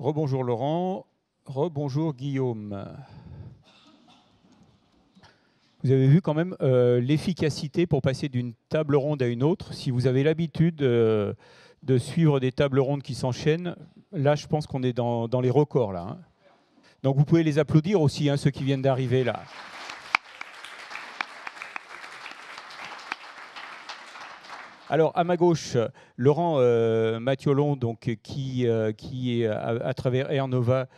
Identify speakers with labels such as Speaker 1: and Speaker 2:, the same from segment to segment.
Speaker 1: Rebonjour Laurent, rebonjour Guillaume. Vous avez vu quand même l'efficacité pour passer d'une table ronde à une autre. Si vous avez l'habitude de suivre des tables rondes qui s'enchaînent, là je pense qu'on est dans les records là. Donc vous pouvez les applaudir aussi, ceux qui viennent d'arriver là. Alors, à ma gauche, Laurent Mathiolon, donc, qui à travers Air Nova,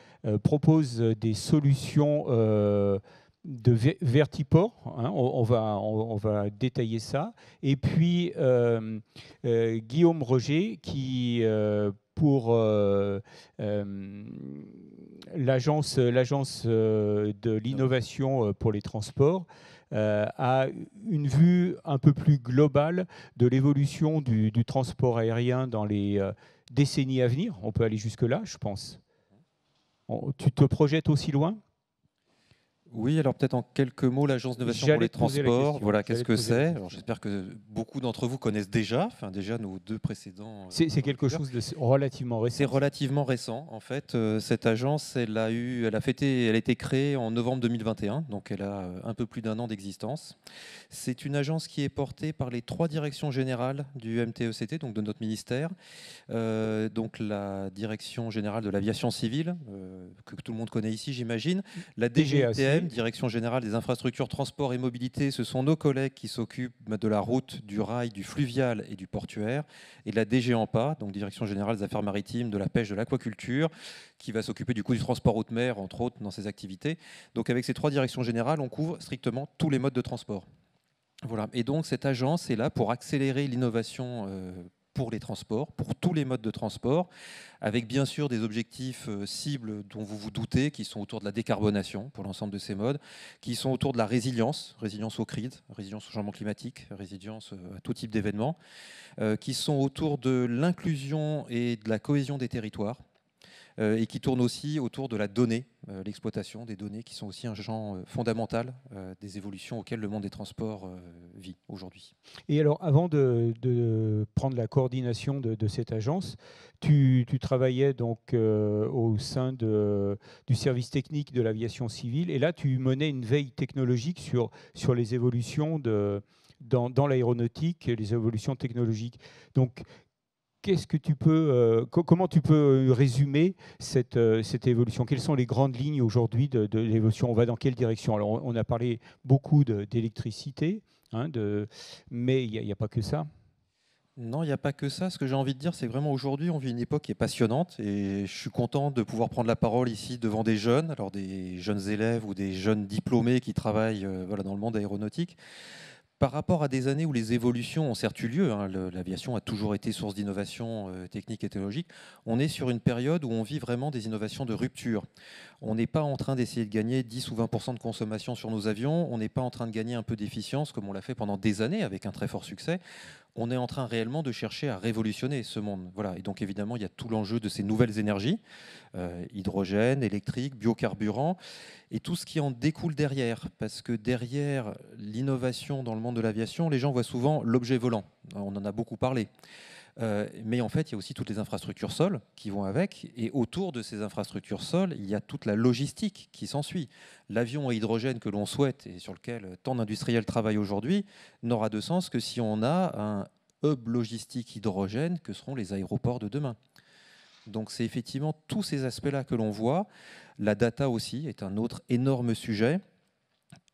Speaker 1: propose des solutions de vertiport. On va détailler ça. Et puis, Guillaume Roger, qui, pour l'agence de l'innovation pour les transports, a une vue un peu plus globale de l'évolution du transport aérien dans les décennies à venir. On peut aller jusque-là, je pense. Tu te projettes aussi loin ?
Speaker 2: Oui, alors peut-être en quelques mots, l'Agence d'innovation pour les transports. Voilà, qu'est-ce que c'est ? Alors j'espère que beaucoup d'entre vous connaissent déjà, déjà nos deux précédents.
Speaker 1: C'est quelque chose de relativement récent.
Speaker 2: C'est relativement récent. En fait, cette agence, elle a été créée en novembre 2021, donc elle a un peu plus d'un an d'existence. C'est une agence qui est portée par les 3 directions générales du MTECT, donc de notre ministère. Donc la direction générale de l'aviation civile, que tout le monde connaît ici, j'imagine. La DGITM, Direction générale des infrastructures, transport et mobilité, ce sont nos collègues qui s'occupent de la route, du rail, du fluvial et du portuaire. Et la DGAMPA, donc Direction générale des affaires maritimes, de la pêche, de l'aquaculture, qui va s'occuper du coup du transport haute mer, entre autres, dans ses activités. Donc avec ces 3 directions générales, on couvre strictement tous les modes de transport. Voilà. Et donc cette agence est là pour accélérer l'innovation pour les transports, pour tous les modes de transport, avec bien sûr des objectifs cibles dont vous vous doutez, qui sont autour de la décarbonation pour l'ensemble de ces modes, qui sont autour de la résilience aux crises, résilience au changement climatique, résilience à tout type d'événements, qui sont autour de l'inclusion et de la cohésion des territoires, et qui tournent aussi autour de la donnée, l'exploitation des données, qui sont aussi un champ fondamental des évolutions auxquelles le monde des transports vit aujourd'hui.
Speaker 1: Et alors, avant de prendre la coordination de cette agence, tu travaillais donc au sein du service technique de l'aviation civile, et là, tu menais une veille technologique sur les évolutions dans l'aéronautique, les évolutions technologiques. Donc, comment tu peux résumer cette évolution ? Quelles sont les grandes lignes aujourd'hui de l'évolution ? On va dans quelle direction ? Alors, on a parlé beaucoup d'électricité, mais il n'y a pas que ça.
Speaker 2: Non, il n'y a pas que ça. Ce que j'ai envie de dire, c'est que vraiment aujourd'hui, on vit une époque qui est passionnante et je suis content de pouvoir prendre la parole ici devant des jeunes, alors des jeunes élèves ou des jeunes diplômés qui travaillent dans le monde aéronautique. Par rapport à des années où les évolutions ont certes eu lieu, l'aviation a toujours été source d'innovation technique et technologique, on est sur une période où on vit vraiment des innovations de rupture. On n'est pas en train d'essayer de gagner 10 ou 20% de consommation sur nos avions, on n'est pas en train de gagner un peu d'efficience comme on l'a fait pendant des années avec un très fort succès. On est en train réellement de chercher à révolutionner ce monde. Voilà. Et donc évidemment, il y a tout l'enjeu de ces nouvelles énergies, hydrogène, électrique, biocarburant, et tout ce qui en découle derrière. Parce que derrière l'innovation dans le monde de l'aviation, les gens voient souvent l'objet volant. On en a beaucoup parlé. Mais en fait, il y a aussi toutes les infrastructures sol qui vont avec. Et autour de ces infrastructures sol, il y a toute la logistique qui s'ensuit. L'avion à hydrogène que l'on souhaite et sur lequel tant d'industriels travaillent aujourd'hui n'aura de sens que si on a un hub logistique hydrogène que seront les aéroports de demain. Donc c'est effectivement tous ces aspects-là que l'on voit. La data aussi est un autre énorme sujet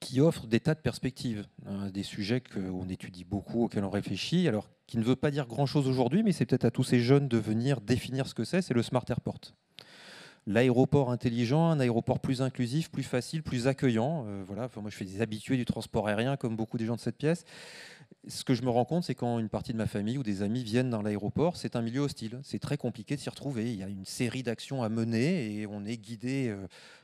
Speaker 2: qui offre des tas de perspectives, des sujets qu'on étudie beaucoup, auxquels on réfléchit, alors qui ne veut pas dire grand-chose aujourd'hui, mais c'est peut-être à tous ces jeunes de venir définir ce que c'est le Smart Airport. L'aéroport intelligent, un aéroport plus inclusif, plus facile, plus accueillant. Voilà. Enfin, moi, je fais des habitués du transport aérien, comme beaucoup des gens de cette pièce. Ce que je me rends compte, c'est quand une partie de ma famille ou des amis viennent dans l'aéroport, c'est un milieu hostile. C'est très compliqué de s'y retrouver. Il y a une série d'actions à mener et on est guidé.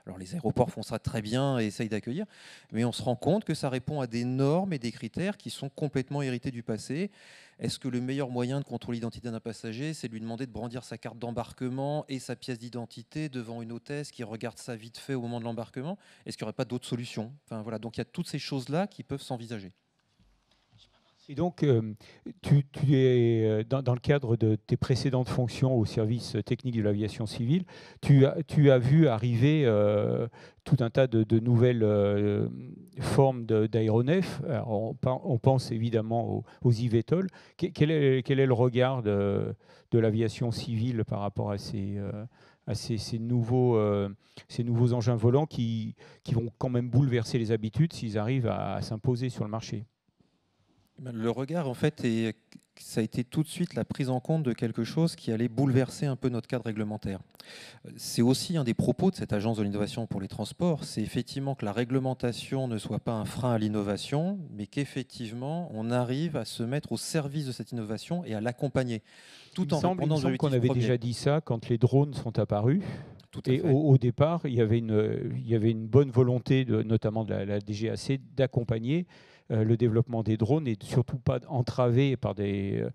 Speaker 2: Alors les aéroports font ça très bien et essayent d'accueillir, mais on se rend compte que ça répond à des normes et des critères qui sont complètement hérités du passé. Est-ce que le meilleur moyen de contrôler l'identité d'un passager, c'est de lui demander de brandir sa carte d'embarquement et sa pièce d'identité devant une hôtesse qui regarde ça vite fait au moment de l'embarquement? Est-ce qu'il n'y aurait pas d'autres solutions? Enfin, voilà. Donc il y a toutes ces choses-là qui peuvent s'envisager.
Speaker 1: Et donc, tu es dans le cadre de tes précédentes fonctions au service technique de l'aviation civile, tu as vu arriver tout un tas de nouvelles formes d'aéronefs. Alors, on pense évidemment aux eVTOL. Quel est le regard de l'aviation civile par rapport à ces nouveaux engins volants qui vont quand même bouleverser les habitudes s'ils arrivent à s'imposer sur le marché?
Speaker 2: Le regard, en fait, ça a été tout de suite la prise en compte de quelque chose qui allait bouleverser un peu notre cadre réglementaire. C'est aussi un des propos de cette agence de l'innovation pour les transports, c'est effectivement que la réglementation ne soit pas un frein à l'innovation, mais qu'effectivement on arrive à se mettre au service de cette innovation et à l'accompagner, tout en répondant aux
Speaker 1: Il me semble qu'on
Speaker 2: objectifs
Speaker 1: avait
Speaker 2: premiers.
Speaker 1: déjà dit ça quand les drones sont apparus.
Speaker 2: Tout à
Speaker 1: Et
Speaker 2: fait.
Speaker 1: au départ, il y avait une bonne volonté, notamment de la DGAC, d'accompagner le développement des drones et surtout pas entraver par des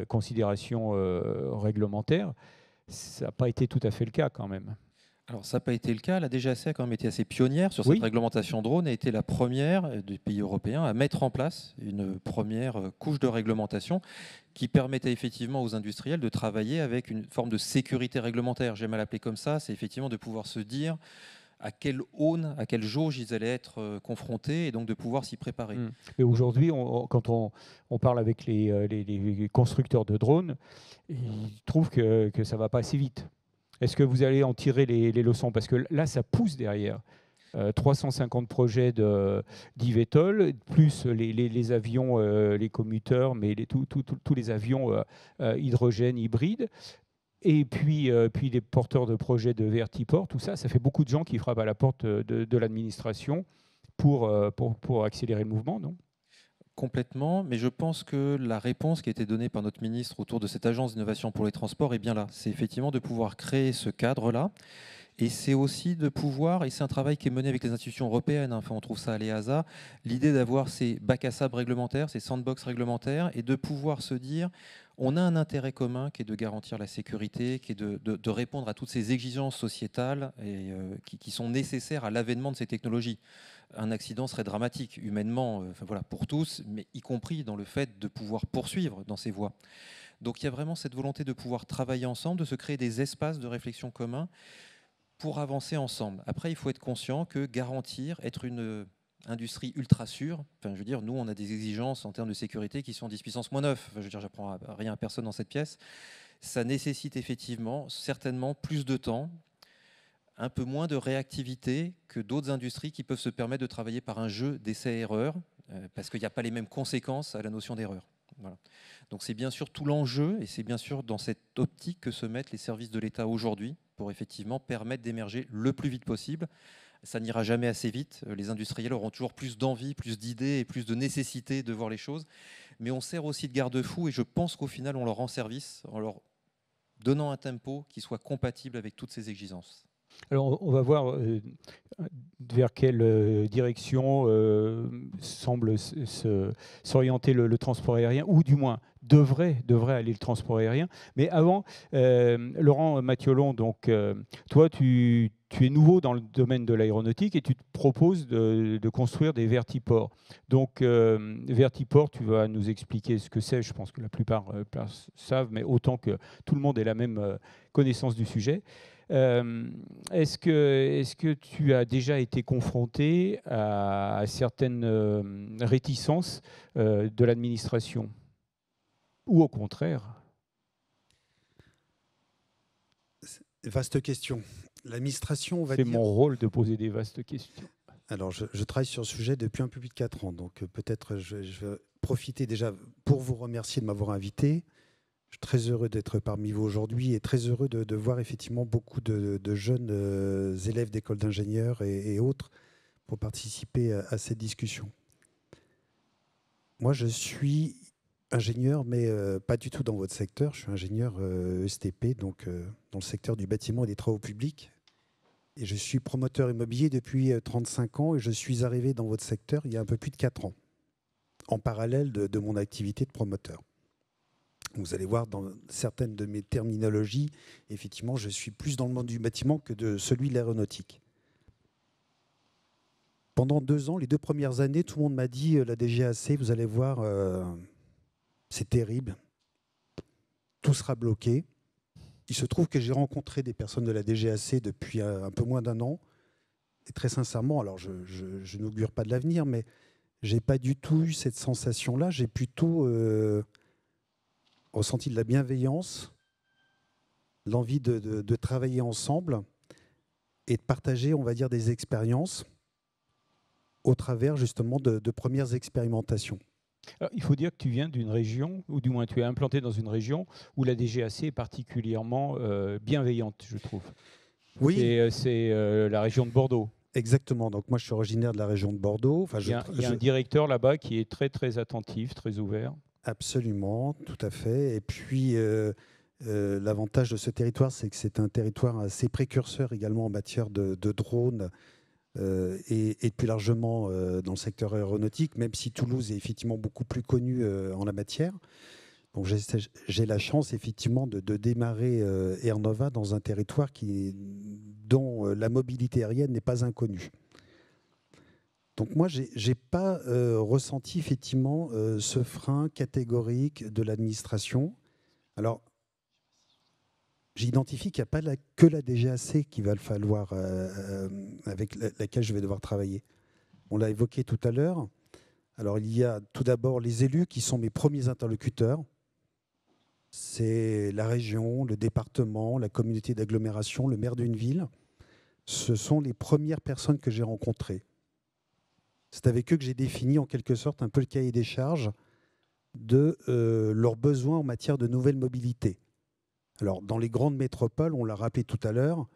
Speaker 1: considérations réglementaires. Ça n'a pas été tout à fait le cas quand même.
Speaker 2: Alors, ça n'a pas été le cas. La DGAC a quand même été assez pionnière sur cette
Speaker 1: Oui,
Speaker 2: réglementation drone et a été la première des pays européens à mettre en place une première couche de réglementation qui permettait effectivement aux industriels de travailler avec une forme de sécurité réglementaire. J'aime à l'appeler comme ça. C'est effectivement de pouvoir se dire à quelle aune, à quelle jauge ils allaient être confrontés et donc de pouvoir s'y préparer.
Speaker 1: Mais aujourd'hui, quand on parle avec les constructeurs de drones, ils trouvent que ça ne va pas assez vite. Est-ce que vous allez en tirer les leçons? Parce que là, ça pousse derrière. 350 projets d'eVTOL, plus les avions, les commuteurs, mais tous les avions hydrogène hybrides. Et puis les porteurs de projets de Vertiport, tout ça, ça fait beaucoup de gens qui frappent à la porte de l'administration pour accélérer le mouvement, non?
Speaker 2: Complètement, mais je pense que la réponse qui a été donnée par notre ministre autour de cette agence d'innovation pour les transports est bien là. C'est effectivement de pouvoir créer ce cadre-là. Et c'est aussi de pouvoir, et c'est un travail qui est mené avec les institutions européennes, enfin on trouve ça à l'EASA, l'idée d'avoir ces bacs à sable réglementaires, ces sandbox réglementaires, et de pouvoir se dire, on a un intérêt commun qui est de garantir la sécurité, qui est de répondre à toutes ces exigences sociétales et, qui sont nécessaires à l'avènement de ces technologies. Un accident serait dramatique humainement, enfin voilà, pour tous, mais y compris dans le fait de pouvoir poursuivre dans ces voies. Donc il y a vraiment cette volonté de pouvoir travailler ensemble, de se créer des espaces de réflexion communs pour avancer ensemble. Après, il faut être conscient que garantir, être une industrie ultra sûre, enfin, je veux dire, nous, on a des exigences en termes de sécurité qui sont 10 puissance -9. Enfin, je veux dire, j'apprends rien à personne dans cette pièce. Ça nécessite effectivement, certainement, plus de temps, un peu moins de réactivité que d'autres industries qui peuvent se permettre de travailler par un jeu d'essais-erreurs, parce qu'il n'y a pas les mêmes conséquences à la notion d'erreur. Voilà. Donc c'est bien sûr tout l'enjeu, et c'est bien sûr dans cette optique que se mettent les services de l'État aujourd'hui, pour effectivement permettre d'émerger le plus vite possible. Ça n'ira jamais assez vite. Les industriels auront toujours plus d'envie, plus d'idées et plus de nécessité de voir les choses. Mais on sert aussi de garde-fou, et je pense qu'au final, on leur rend service en leur donnant un tempo qui soit compatible avec toutes ces exigences.
Speaker 1: Alors, on va voir vers quelle direction semble s'orienter le transport aérien, ou du moins devrait aller le transport aérien. Mais avant, Laurent Mathiolon, donc, toi, tu es nouveau dans le domaine de l'aéronautique et tu te proposes de construire des vertiports. Donc, vertiport, tu vas nous expliquer ce que c'est. Je pense que la plupart savent, mais autant que tout le monde ait la même connaissance du sujet. Est-ce que tu as déjà été confronté à certaines réticences de l'administration? Ou au contraire?
Speaker 3: Vaste question. L'administration, on va
Speaker 1: C'est
Speaker 3: dire...
Speaker 1: mon rôle de poser des vastes questions.
Speaker 3: Alors, je travaille sur ce sujet depuis un peu plus de 4 ans, donc peut-être je vais profiter déjà pour vous remercier de m'avoir invité. Je suis très heureux d'être parmi vous aujourd'hui et très heureux de voir effectivement beaucoup de jeunes élèves d'écoles d'ingénieurs et autres pour participer à cette discussion. Moi, je suis ingénieur, mais pas du tout dans votre secteur. Je suis ingénieur ESTP, donc dans le secteur du bâtiment et des travaux publics. Et je suis promoteur immobilier depuis 35 ans et je suis arrivé dans votre secteur il y a un peu plus de 4 ans, en parallèle de mon activité de promoteur. Vous allez voir dans certaines de mes terminologies, effectivement, je suis plus dans le monde du bâtiment que de celui de l'aéronautique. Pendant 2 ans, les 2 premières années, tout le monde m'a dit la DGAC, vous allez voir, c'est terrible, tout sera bloqué. Il se trouve que j'ai rencontré des personnes de la DGAC depuis un peu moins d'1 an. Et très sincèrement, alors je n'augure pas de l'avenir, mais je n'ai pas du tout eu cette sensation-là. J'ai plutôt ressenti de la bienveillance, l'envie de travailler ensemble et de partager, on va dire, des expériences au travers justement de premières expérimentations.
Speaker 1: Alors, il faut dire que tu viens d'une région, ou du moins tu es implanté dans une région où la DGAC est particulièrement bienveillante, je trouve.
Speaker 3: Oui,
Speaker 1: C'est la région de Bordeaux.
Speaker 3: exactement. Donc moi, je suis originaire de la région de Bordeaux. Enfin,
Speaker 1: Il y a un directeur là-bas qui est très très attentif, très ouvert.
Speaker 3: Absolument, tout à fait. Et puis, l'avantage de ce territoire, c'est que c'est un territoire assez précurseur également en matière de drones et plus largement dans le secteur aéronautique, même si Toulouse est effectivement beaucoup plus connu en la matière. Donc, j'ai la chance effectivement de démarrer Air Nova dans un territoire dont la mobilité aérienne n'est pas inconnue. Donc moi, je n'ai pas ressenti effectivement ce frein catégorique de l'administration. Alors, j'identifie qu'il n'y a pas que la DGAC qu'il va falloir, avec laquelle je vais devoir travailler. On l'a évoqué tout à l'heure. Alors, il y a tout d'abord les élus qui sont mes premiers interlocuteurs. C'est la région, le département, la communauté d'agglomération, le maire d'une ville. Ce sont les premières personnes que j'ai rencontrées. C'est avec eux que j'ai défini en quelque sorte un peu le cahier des charges de leurs besoins en matière de nouvelles mobilités. Alors, dans les grandes métropoles, on l'a rappelé tout à l'heure,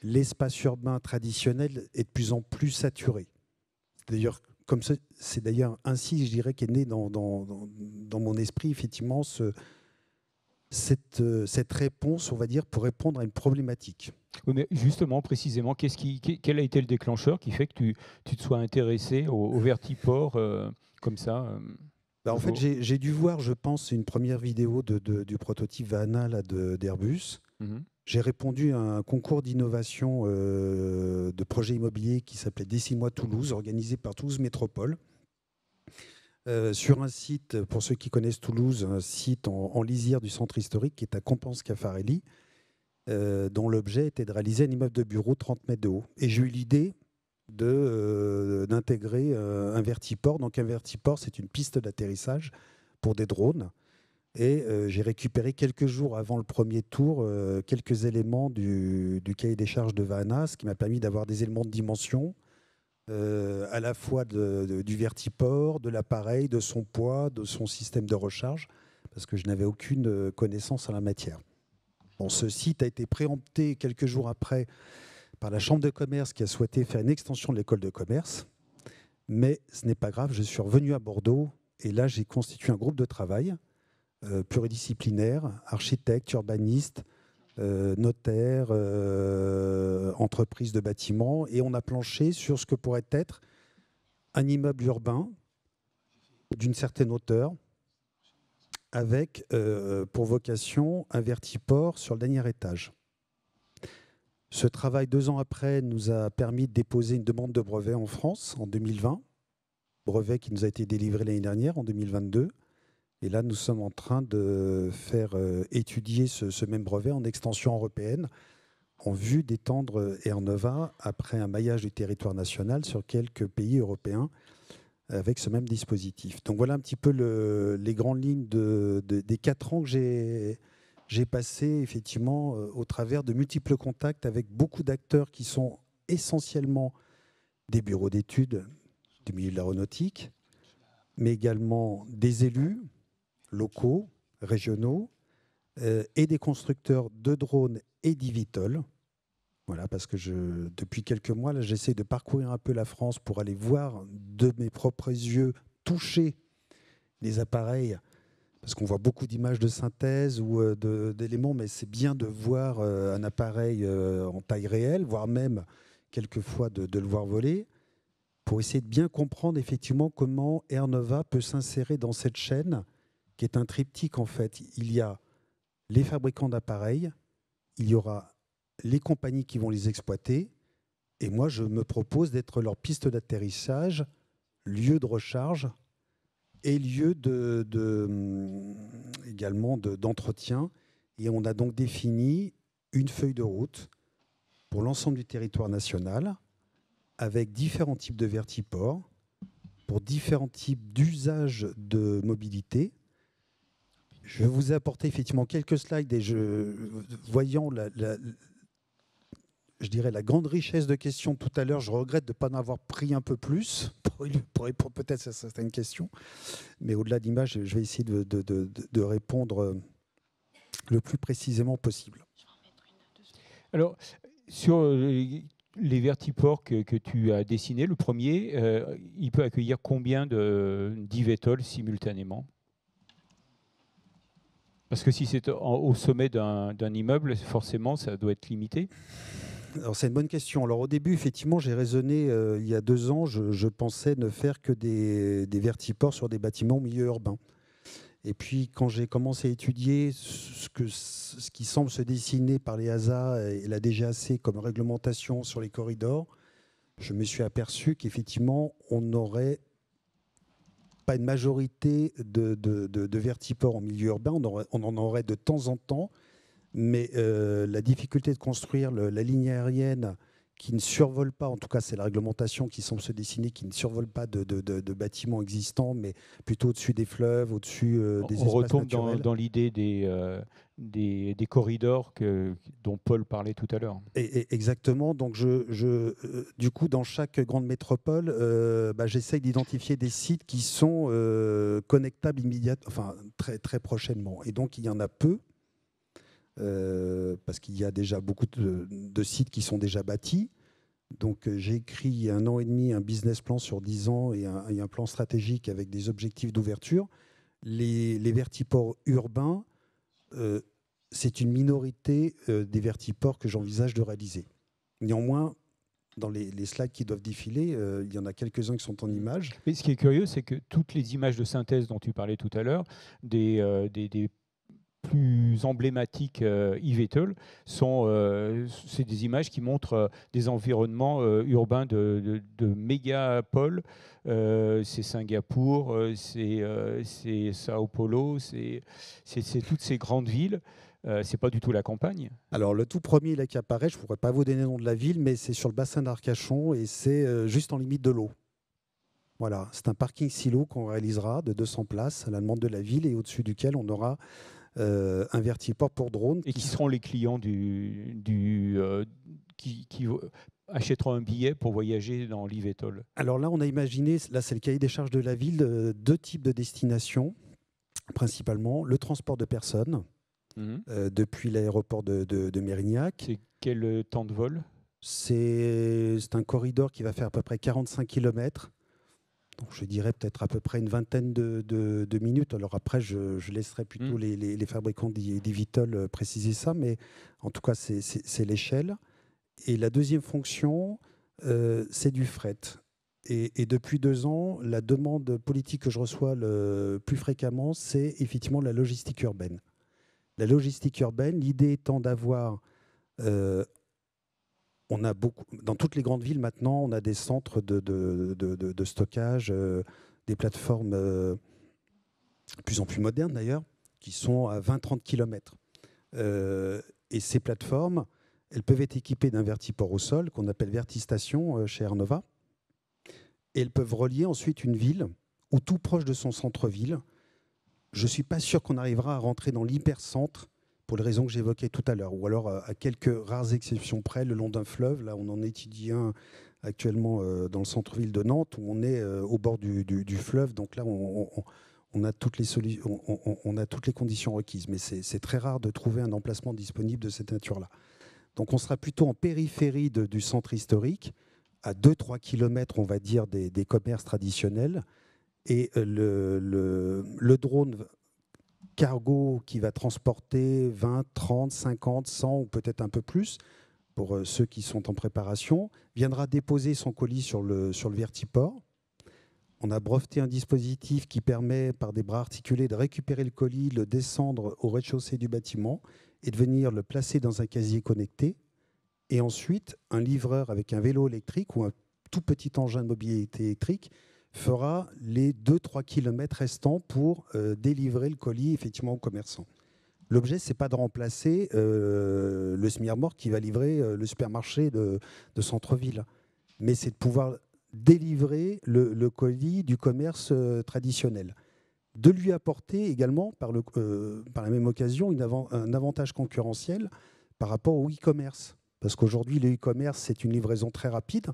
Speaker 3: l'espace urbain traditionnel est de plus en plus saturé. C'est d'ailleurs ainsi, je dirais, qu'est né dans mon esprit, effectivement, cette réponse, on va dire, pour répondre à une problématique.
Speaker 1: Oui, mais justement, précisément, quel a été le déclencheur qui fait que tu te sois intéressé au vertiport comme ça
Speaker 3: En fait, j'ai dû voir, je pense, une première vidéo du prototype Vana d'Airbus. J'ai répondu à un concours d'innovation de projet immobilier qui s'appelait Décimois Toulouse, organisé par Toulouse Métropole. Sur un site, pour ceux qui connaissent Toulouse, un site en lisière du centre historique qui est à Compense-Caffarelli, dont l'objet était de réaliser un immeuble de bureau 30 mètres de haut. Et j'ai eu l'idée d'intégrer un vertiport. Donc un vertiport, c'est une piste d'atterrissage pour des drones. Et j'ai récupéré quelques jours avant le premier tour quelques éléments du cahier des charges de Vana, ce qui m'a permis d'avoir des éléments de dimension, à la fois du vertiport, de l'appareil, de son poids, de son système de recharge, parce que je n'avais aucune connaissance en la matière. Bon, ce site a été préempté quelques jours après par la Chambre de commerce qui a souhaité faire une extension de l'école de commerce. Mais ce n'est pas grave, je suis revenu à Bordeaux et là j'ai constitué un groupe de travail pluridisciplinaire, architectes, urbanistes, notaires, entreprises de bâtiments, et on a planché sur ce que pourrait être un immeuble urbain d'une certaine hauteur avec pour vocation un vertiport sur le dernier étage. Ce travail, 2 ans après, nous a permis de déposer une demande de brevet en France en 2020, brevet qui nous a été délivré l'année dernière, en 2022. Et là, nous sommes en train de faire étudier ce même brevet en extension européenne en vue d'étendre Air Nova après un maillage du territoire national sur quelques pays européens avec ce même dispositif. Donc voilà un petit peu les grandes lignes des 4 ans que j'ai passé effectivement au travers de multiples contacts avec beaucoup d'acteurs qui sont essentiellement des bureaux d'études du milieu de l'aéronautique, mais également des élus locaux, régionaux, et des constructeurs de drones et d'eVTOL. Voilà, parce que depuis quelques mois, là, j'essaie de parcourir un peu la France pour aller voir de mes propres yeux, toucher les appareils, parce qu'on voit beaucoup d'images de synthèse ou d'éléments, mais c'est bien de voir un appareil en taille réelle, voire même quelquefois de le voir voler, pour essayer de bien comprendre effectivement comment Air Nova peut s'insérer dans cette chaîne qui est un triptyque en fait. Il y a les fabricants d'appareils, il y aura les compagnies qui vont les exploiter, Et moi, je me propose d'être leur piste d'atterrissage, lieu de recharge et lieu également d'entretien. Et on a donc défini une feuille de route pour l'ensemble du territoire national avec différents types de vertiports, pour différents types d'usages de mobilité. Je vais vous apporter effectivement quelques slides et voyant je dirais la grande richesse de questions tout à l'heure, je regrette de ne pas en avoir pris un peu plus pour répondre peut-être à certaines questions. Mais au-delà de l'image, je vais essayer de répondre le plus précisément possible.
Speaker 1: Alors, sur les vertiports que tu as dessinés, le premier, il peut accueillir combien d'IVTOL simultanément? Parce que si c'est au sommet d'un immeuble, forcément, ça doit être limité.
Speaker 3: Alors, c'est une bonne question. Alors, au début, effectivement, j'ai raisonné, il y a 2 ans, je pensais ne faire que des vertiports sur des bâtiments au milieu urbain. Et puis, quand j'ai commencé à étudier ce qui semble se dessiner par les ASA et la DGAC comme réglementation sur les corridors, je me suis aperçu qu'effectivement, on n'aurait pas une majorité de vertiports en milieu urbain. On en aurait de temps en temps. Mais la difficulté de construire la ligne aérienne qui ne survole pas, en tout cas c'est la réglementation qui semble se dessiner, qui ne survole pas de bâtiments existants, mais plutôt au-dessus des fleuves, au-dessus des espaces
Speaker 1: retombe
Speaker 3: naturels.
Speaker 1: dans l'idée des corridors dont Paul parlait tout à l'heure.
Speaker 3: Exactement. Donc du coup, dans chaque grande métropole, j'essaye d'identifier des sites qui sont connectables immédiatement, enfin très, très prochainement. Et donc il y en a peu. Parce qu'il y a déjà beaucoup de sites qui sont déjà bâtis. Donc j'ai écrit il y a 1 an et demi un business plan sur 10 ans et un plan stratégique avec des objectifs d'ouverture. Les vertiports urbains, c'est une minorité des vertiports que j'envisage de réaliser. Néanmoins, dans les slides qui doivent défiler, il y en a quelques-uns qui sont en images.
Speaker 1: Mais ce qui est curieux, c'est que toutes les images de synthèse dont tu parlais tout à l'heure, des plus emblématiques eVTOL, c'est des images qui montrent des environnements urbains de mégapoles. C'est Singapour, c'est Sao Paulo, c'est toutes ces grandes villes. C'est pas du tout la campagne.
Speaker 3: Alors le tout premier là, qui apparaît, je ne pourrais pas vous donner le nom de la ville, mais c'est sur le bassin d'Arcachon et c'est juste en limite de l'eau. Voilà, c'est un parking silo qu'on réalisera de 200 places à la demande de la ville et au-dessus duquel on aura un vertiport pour drone.
Speaker 1: Et qui seront les clients qui achèteront un billet pour voyager dans l'eVTOL?
Speaker 3: Alors là, on a imaginé, là c'est le cahier des charges de la ville, 2 types de destinations, principalement le transport de personnes depuis l'aéroport de Mérignac.
Speaker 1: C'est quel temps de vol?
Speaker 3: C'est un corridor qui va faire à peu près 45 km. Donc je dirais peut-être à peu près une vingtaine de minutes. Alors après, je laisserai plutôt les fabricants d'eVTOL préciser ça, mais en tout cas, c'est l'échelle. Et la deuxième fonction, c'est du fret. Et depuis 2 ans, la demande politique que je reçois le plus fréquemment, c'est effectivement la logistique urbaine. La logistique urbaine, l'idée étant d'avoir... on a beaucoup, dans toutes les grandes villes maintenant, on a des centres de stockage, des plateformes de plus en plus modernes d'ailleurs, qui sont à 20-30 km. Et ces plateformes, elles peuvent être équipées d'un vertiport au sol, qu'on appelle Vertistation chez Air Nova. Et elles peuvent relier ensuite une ville, ou tout proche de son centre-ville. Je ne suis pas sûr qu'on arrivera à rentrer dans l'hypercentre, pour les raisons que j'évoquais tout à l'heure, ou alors à quelques rares exceptions près, le long d'un fleuve. Là, on en étudie un actuellement dans le centre-ville de Nantes, où on est au bord du fleuve. Donc là, on a toutes les conditions requises. Mais c'est très rare de trouver un emplacement disponible de cette nature-là. Donc on sera plutôt en périphérie du centre historique, à 2-3 km, on va dire, des commerces traditionnels. Et le drone cargo qui va transporter 20, 30, 50, 100 ou peut-être un peu plus, pour ceux qui sont en préparation, viendra déposer son colis sur le vertiport. On a breveté un dispositif qui permet, par des bras articulés, de récupérer le colis, le descendre au rez-de-chaussée du bâtiment et de venir le placer dans un casier connecté Et ensuite, un livreur avec un vélo électrique ou un tout petit engin de mobilité électrique fera les 2-3 km restants pour délivrer le colis effectivement aux commerçants. L'objet, ce n'est pas de remplacer le SMIRMOR qui va livrer le supermarché de centre-ville, mais c'est de pouvoir délivrer le colis du commerce traditionnel. De lui apporter également, par la même occasion, un avantage concurrentiel par rapport au e-commerce. Parce qu'aujourd'hui, le e-commerce, c'est une livraison très rapide.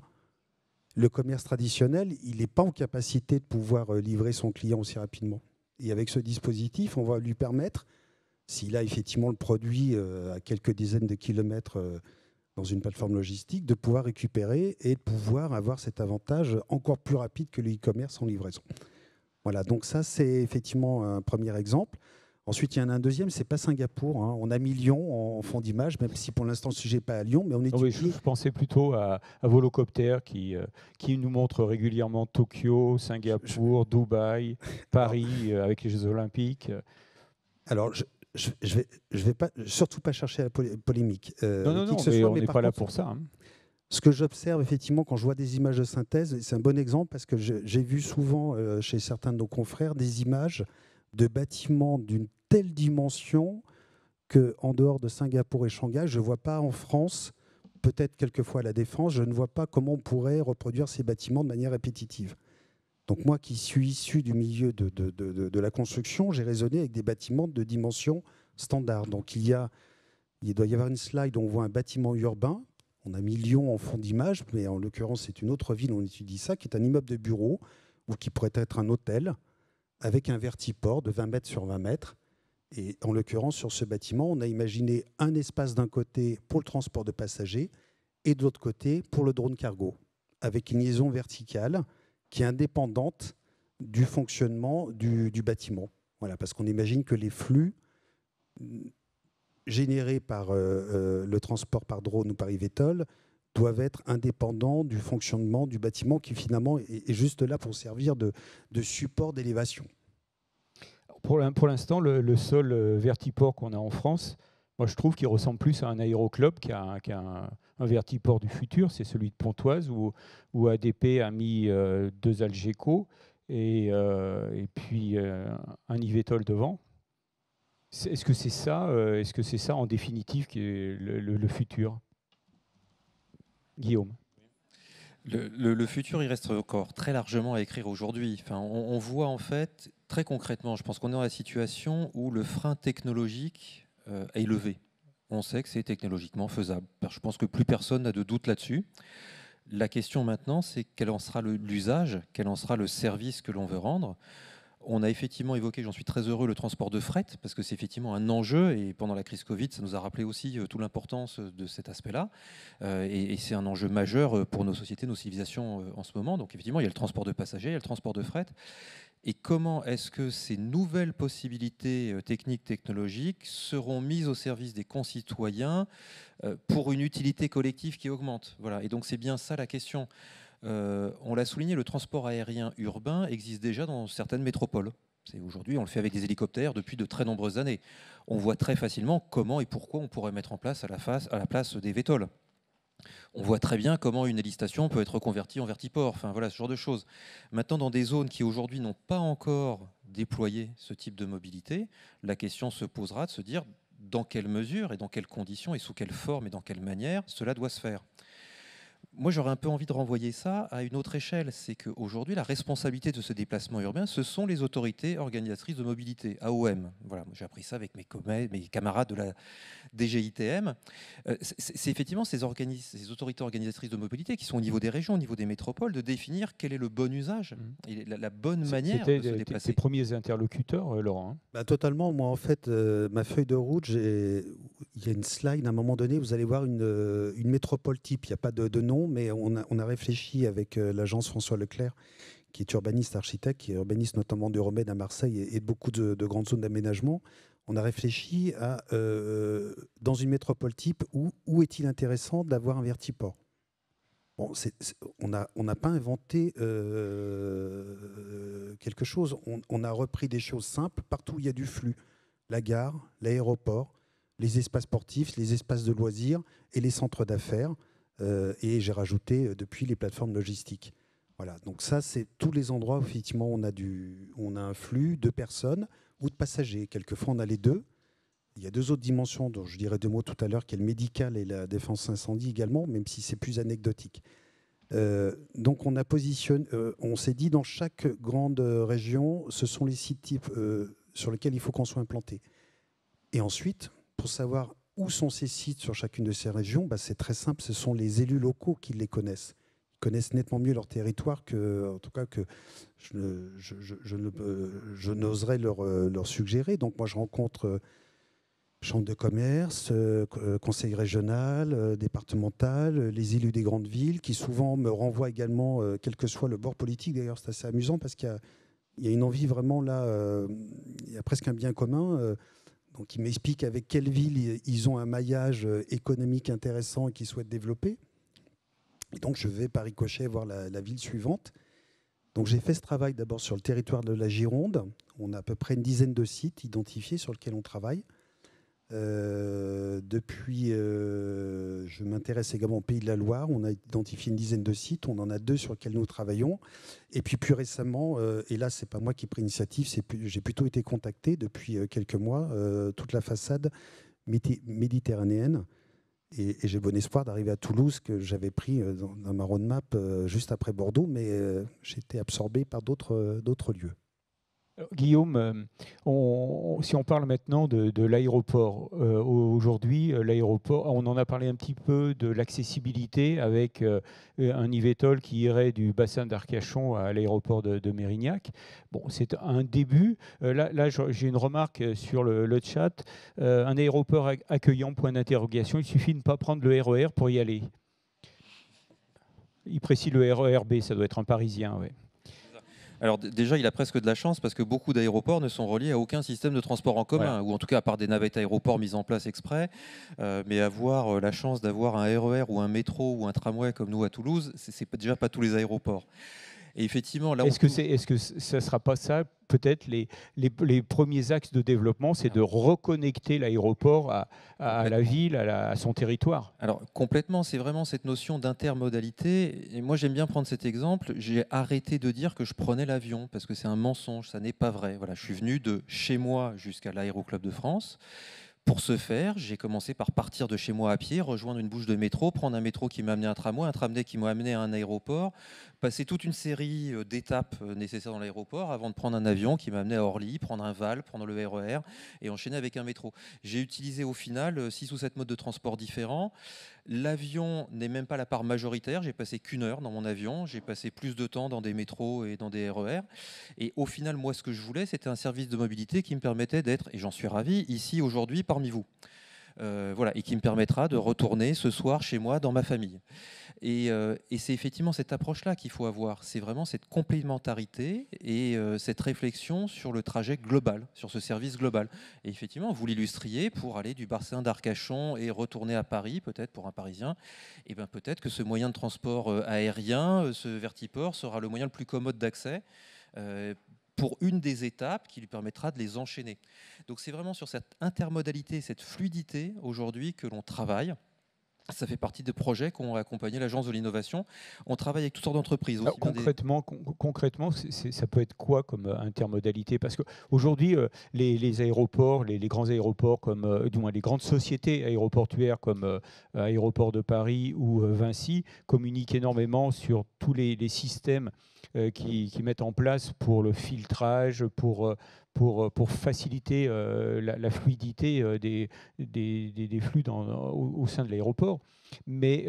Speaker 3: Le commerce traditionnel, il n'est pas en capacité de pouvoir livrer son client aussi rapidement. Et avec ce dispositif, on va lui permettre, s'il a effectivement le produit à quelques dizaines de kilomètres dans une plateforme logistique, de pouvoir récupérer et de pouvoir avoir cet avantage encore plus rapide que le e-commerce en livraison. Voilà, donc ça, c'est effectivement un premier exemple. Ensuite, il y en a un deuxième, c'est pas Singapour. Hein. On a mis Lyon en fond d'image, même si pour l'instant le sujet n'est pas à Lyon, mais on étudie.
Speaker 1: Oui, je pensais plutôt à Volocopter qui nous montre régulièrement Tokyo, Singapour, Dubaï, Paris avec les Jeux Olympiques.
Speaker 3: Alors, je vais pas, surtout pas chercher la polémique.
Speaker 1: Non, mais on n'est pas là pour ça. Hein.
Speaker 3: Ce que j'observe effectivement quand je vois des images de synthèse, c'est un bon exemple parce que j'ai vu souvent chez certains de nos confrères des images de bâtiments d'une telle dimension qu'en dehors de Singapour et Shanghai, je ne vois pas en France, peut-être quelquefois à la Défense, je ne vois pas comment on pourrait reproduire ces bâtiments de manière répétitive. Donc moi qui suis issu du milieu de la construction, j'ai raisonné avec des bâtiments de dimension standard. Donc il doit y avoir une slide où on voit un bâtiment urbain. On a mis Lyon en fond d'image, mais en l'occurrence, c'est une autre ville où on étudie ça, qui est un immeuble de bureau ou qui pourrait être un hôtel avec un vertiport de 20 mètres sur 20 mètres. Et en l'occurrence, sur ce bâtiment, on a imaginé un espace d'un côté pour le transport de passagers et de l'autre côté pour le drone cargo, avec une liaison verticale qui est indépendante du fonctionnement du bâtiment. Voilà, parce qu'on imagine que les flux générés par le transport par drone ou par eVTOL doivent être indépendants du fonctionnement du bâtiment qui finalement est juste là pour servir de support d'élévation.
Speaker 1: Pour l'instant, le seul vertiport qu'on a en France, moi je trouve qu'il ressemble plus à un aéroclub qu'à un vertiport du futur, c'est celui de Pontoise où ADP a mis 2 Algeco et puis un eVTOL devant. Est-ce que c'est ça en définitive qui est le futur, Guillaume?
Speaker 2: Le futur, il reste encore très largement à écrire aujourd'hui. Enfin, on voit en fait, très concrètement, je pense qu'on est dans la situation où le frein technologique est levé. On sait que c'est technologiquement faisable. Je pense que plus personne n'a de doute là-dessus. La question maintenant, c'est quel en sera l'usage, quel en sera le service que l'on veut rendre. On a effectivement évoqué, j'en suis très heureux, le transport de fret, parce que c'est effectivement un enjeu, et pendant la crise Covid, ça nous a rappelé aussi toute l'importance de cet aspect-là, et c'est un enjeu majeur pour nos sociétés, nos civilisations en ce moment. Donc effectivement, il y a le transport de passagers, il y a le transport de fret, et comment est-ce que ces nouvelles possibilités techniques, technologiques seront mises au service des concitoyens pour une utilité collective qui augmente. Voilà. Et donc c'est bien ça la question. On l'a souligné, le transport aérien urbain existe déjà dans certaines métropoles. Aujourd'hui, on le fait avec des hélicoptères depuis de très nombreuses années. On voit très facilement comment et pourquoi on pourrait mettre en place à la place des VTOL. On voit très bien comment une hélistation peut être convertie en vertiport. Enfin voilà, ce genre de choses. Maintenant, dans des zones qui aujourd'hui n'ont pas encore déployé ce type de mobilité, la question se posera de se dire dans quelle mesure et dans quelles conditions et sous quelle forme et dans quelle manière cela doit se faire. Moi, j'aurais un peu envie de renvoyer ça à une autre échelle. C'est qu'aujourd'hui, la responsabilité de ce déplacement urbain, ce sont les autorités organisatrices de mobilité, AOM. Voilà, j'ai appris ça avec mes camarades de la DGITM. C'est effectivement ces autorités organisatrices de mobilité qui sont au niveau des régions, au niveau des métropoles, de définir quel est le bon usage et la bonne manière de se déplacer.
Speaker 1: C'était tes premiers interlocuteurs, Laurent.
Speaker 3: Totalement. Moi, en fait, ma feuille de route, il y a une slide à un moment donné, vous allez voir une métropole type. Il n'y a pas de nom, mais on a réfléchi avec l'agence François Leclerc, qui est urbaniste architecte, qui est urbaniste notamment de Remède à Marseille et de beaucoup de grandes zones d'aménagement. On a réfléchi à, dans une métropole type, où est-il intéressant d'avoir un vertiport. Bon, on n'a pas inventé quelque chose. On a repris des choses simples partout où il y a du flux. La gare, l'aéroport, les espaces sportifs, les espaces de loisirs et les centres d'affaires. Et j'ai rajouté depuis les plateformes logistiques. Voilà, donc ça, c'est tous les endroits où effectivement on a un flux de personnes ou de passagers. Quelquefois, on a les deux. Il y a deux autres dimensions dont je dirais deux mots tout à l'heure, qui est le médical et la défense incendie également, même si c'est plus anecdotique. Donc on s'est dit dans chaque grande région, ce sont les sites types sur lesquels il faut qu'on soit implanté. Et ensuite, pour savoir où sont ces sites sur chacune de ces régions, c'est très simple, ce sont les élus locaux qui les connaissent. Ils connaissent nettement mieux leur territoire que je n'oserais leur suggérer. Donc moi, je rencontre chambre de commerce, conseil régional, départemental, les élus des grandes villes, qui souvent me renvoient également, quel que soit le bord politique. D'ailleurs, c'est assez amusant parce qu'il y a une envie vraiment là, il y a presque un bien commun. Donc, ils m'expliquent avec quelle ville ils ont un maillage économique intéressant et qu'ils souhaitent développer. Et donc, je vais par ricochet voir la ville suivante. Donc, j'ai fait ce travail d'abord sur le territoire de la Gironde. On a à peu près une dizaine de sites identifiés sur lesquels on travaille. Depuis, je m'intéresse également au Pays de la Loire. On a identifié une dizaine de sites. On en a 2 sur lesquels nous travaillons. Et puis plus récemment, et là, c'est pas moi qui ai pris l'initiative, j'ai plutôt été contacté depuis quelques mois, toute la façade méditerranéenne. Et j'ai bon espoir d'arriver à Toulouse, que j'avais pris dans ma roadmap juste après Bordeaux, mais j'ai été absorbé par d'autres lieux.
Speaker 1: Guillaume, si on parle maintenant de l'aéroport, aujourd'hui, l'aéroport, on en a parlé un petit peu de l'accessibilité avec un Yvetol qui irait du bassin d'Arcachon à l'aéroport de Mérignac. Bon, c'est un début. Là j'ai une remarque sur le chat. Un aéroport accueillant, point d'interrogation, il suffit de ne pas prendre le RER pour y aller. Il précise le RERB, ça doit être un Parisien, oui.
Speaker 2: Alors déjà, il a presque de la chance parce que beaucoup d'aéroports ne sont reliés à aucun système de transport en commun, voilà. Ou en tout cas à part des navettes aéroports mises en place exprès. Mais avoir la chance d'avoir un RER ou un métro ou un tramway comme nous à Toulouse, c'est déjà pas tous les aéroports. Et effectivement, là,
Speaker 1: est-ce que ça ne sera pas ça, peut-être les premiers axes de développement, c'est de reconnecter l'aéroport à la ville, à son territoire?
Speaker 2: Alors complètement, c'est vraiment cette notion d'intermodalité. Et moi, j'aime bien prendre cet exemple. J'ai arrêté de dire que je prenais l'avion parce que c'est un mensonge, ça n'est pas vrai. Voilà, je suis venu de chez moi jusqu'à l'Aéroclub de France. Pour ce faire, j'ai commencé par partir de chez moi à pied, rejoindre une bouche de métro, prendre un métro qui m'a amené à un tramway qui m'a amené à un aéroport, passer toute une série d'étapes nécessaires dans l'aéroport avant de prendre un avion qui m'a amené à Orly, prendre un VAL, prendre le RER et enchaîner avec un métro. J'ai utilisé au final 6 ou 7 modes de transport différents. L'avion n'est même pas la part majoritaire. J'ai passé qu'1 heure dans mon avion. J'ai passé plus de temps dans des métros et dans des RER. Et au final, moi, ce que je voulais, c'était un service de mobilité qui me permettait d'être, et j'en suis ravi, ici aujourd'hui parmi vous. Voilà, et qui me permettra de retourner ce soir chez moi dans ma famille. Et c'est effectivement cette approche-là qu'il faut avoir. C'est vraiment cette complémentarité et cette réflexion sur le trajet global, sur ce service global. Et effectivement, vous l'illustriez, pour aller du bassin d'Arcachon et retourner à Paris, peut-être pour un Parisien, et ben peut-être que ce moyen de transport aérien, ce vertiport, sera le moyen le plus commode d'accès pour une des étapes qui lui permettra de les enchaîner. Donc c'est vraiment sur cette intermodalité, cette fluidité aujourd'hui que l'on travaille. Ça fait partie des projets qu'ont accompagné l'Agence de l'innovation. On travaille avec toutes sortes d'entreprises.
Speaker 1: Concrètement, ça peut être quoi comme intermodalité? Parce qu'aujourd'hui, les aéroports, les grands aéroports, du moins les grandes sociétés aéroportuaires comme Aéroports de Paris ou Vinci, communiquent énormément sur tous les systèmes qui mettent en place pour le filtrage, pour faciliter la fluidité des flux au sein de l'aéroport. Mais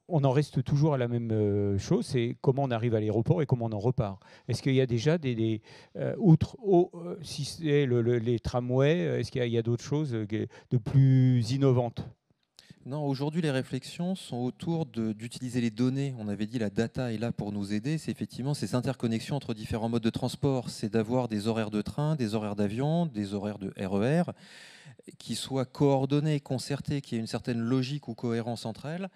Speaker 1: on en reste toujours à la même chose, c'est comment on arrive à l'aéroport et comment on en repart. Est-ce qu'il y a déjà outre si c'est les tramways, est-ce qu'il y a d'autres choses de plus innovantes?
Speaker 2: Non, aujourd'hui, les réflexions sont autour d'utiliser les données. On avait dit la data est là pour nous aider. C'est effectivement ces interconnexions entre différents modes de transport. C'est d'avoir des horaires de train, des horaires d'avion, des horaires de RER qui soient coordonnés, concertés, qu'il y ait une certaine logique ou cohérence entre elles.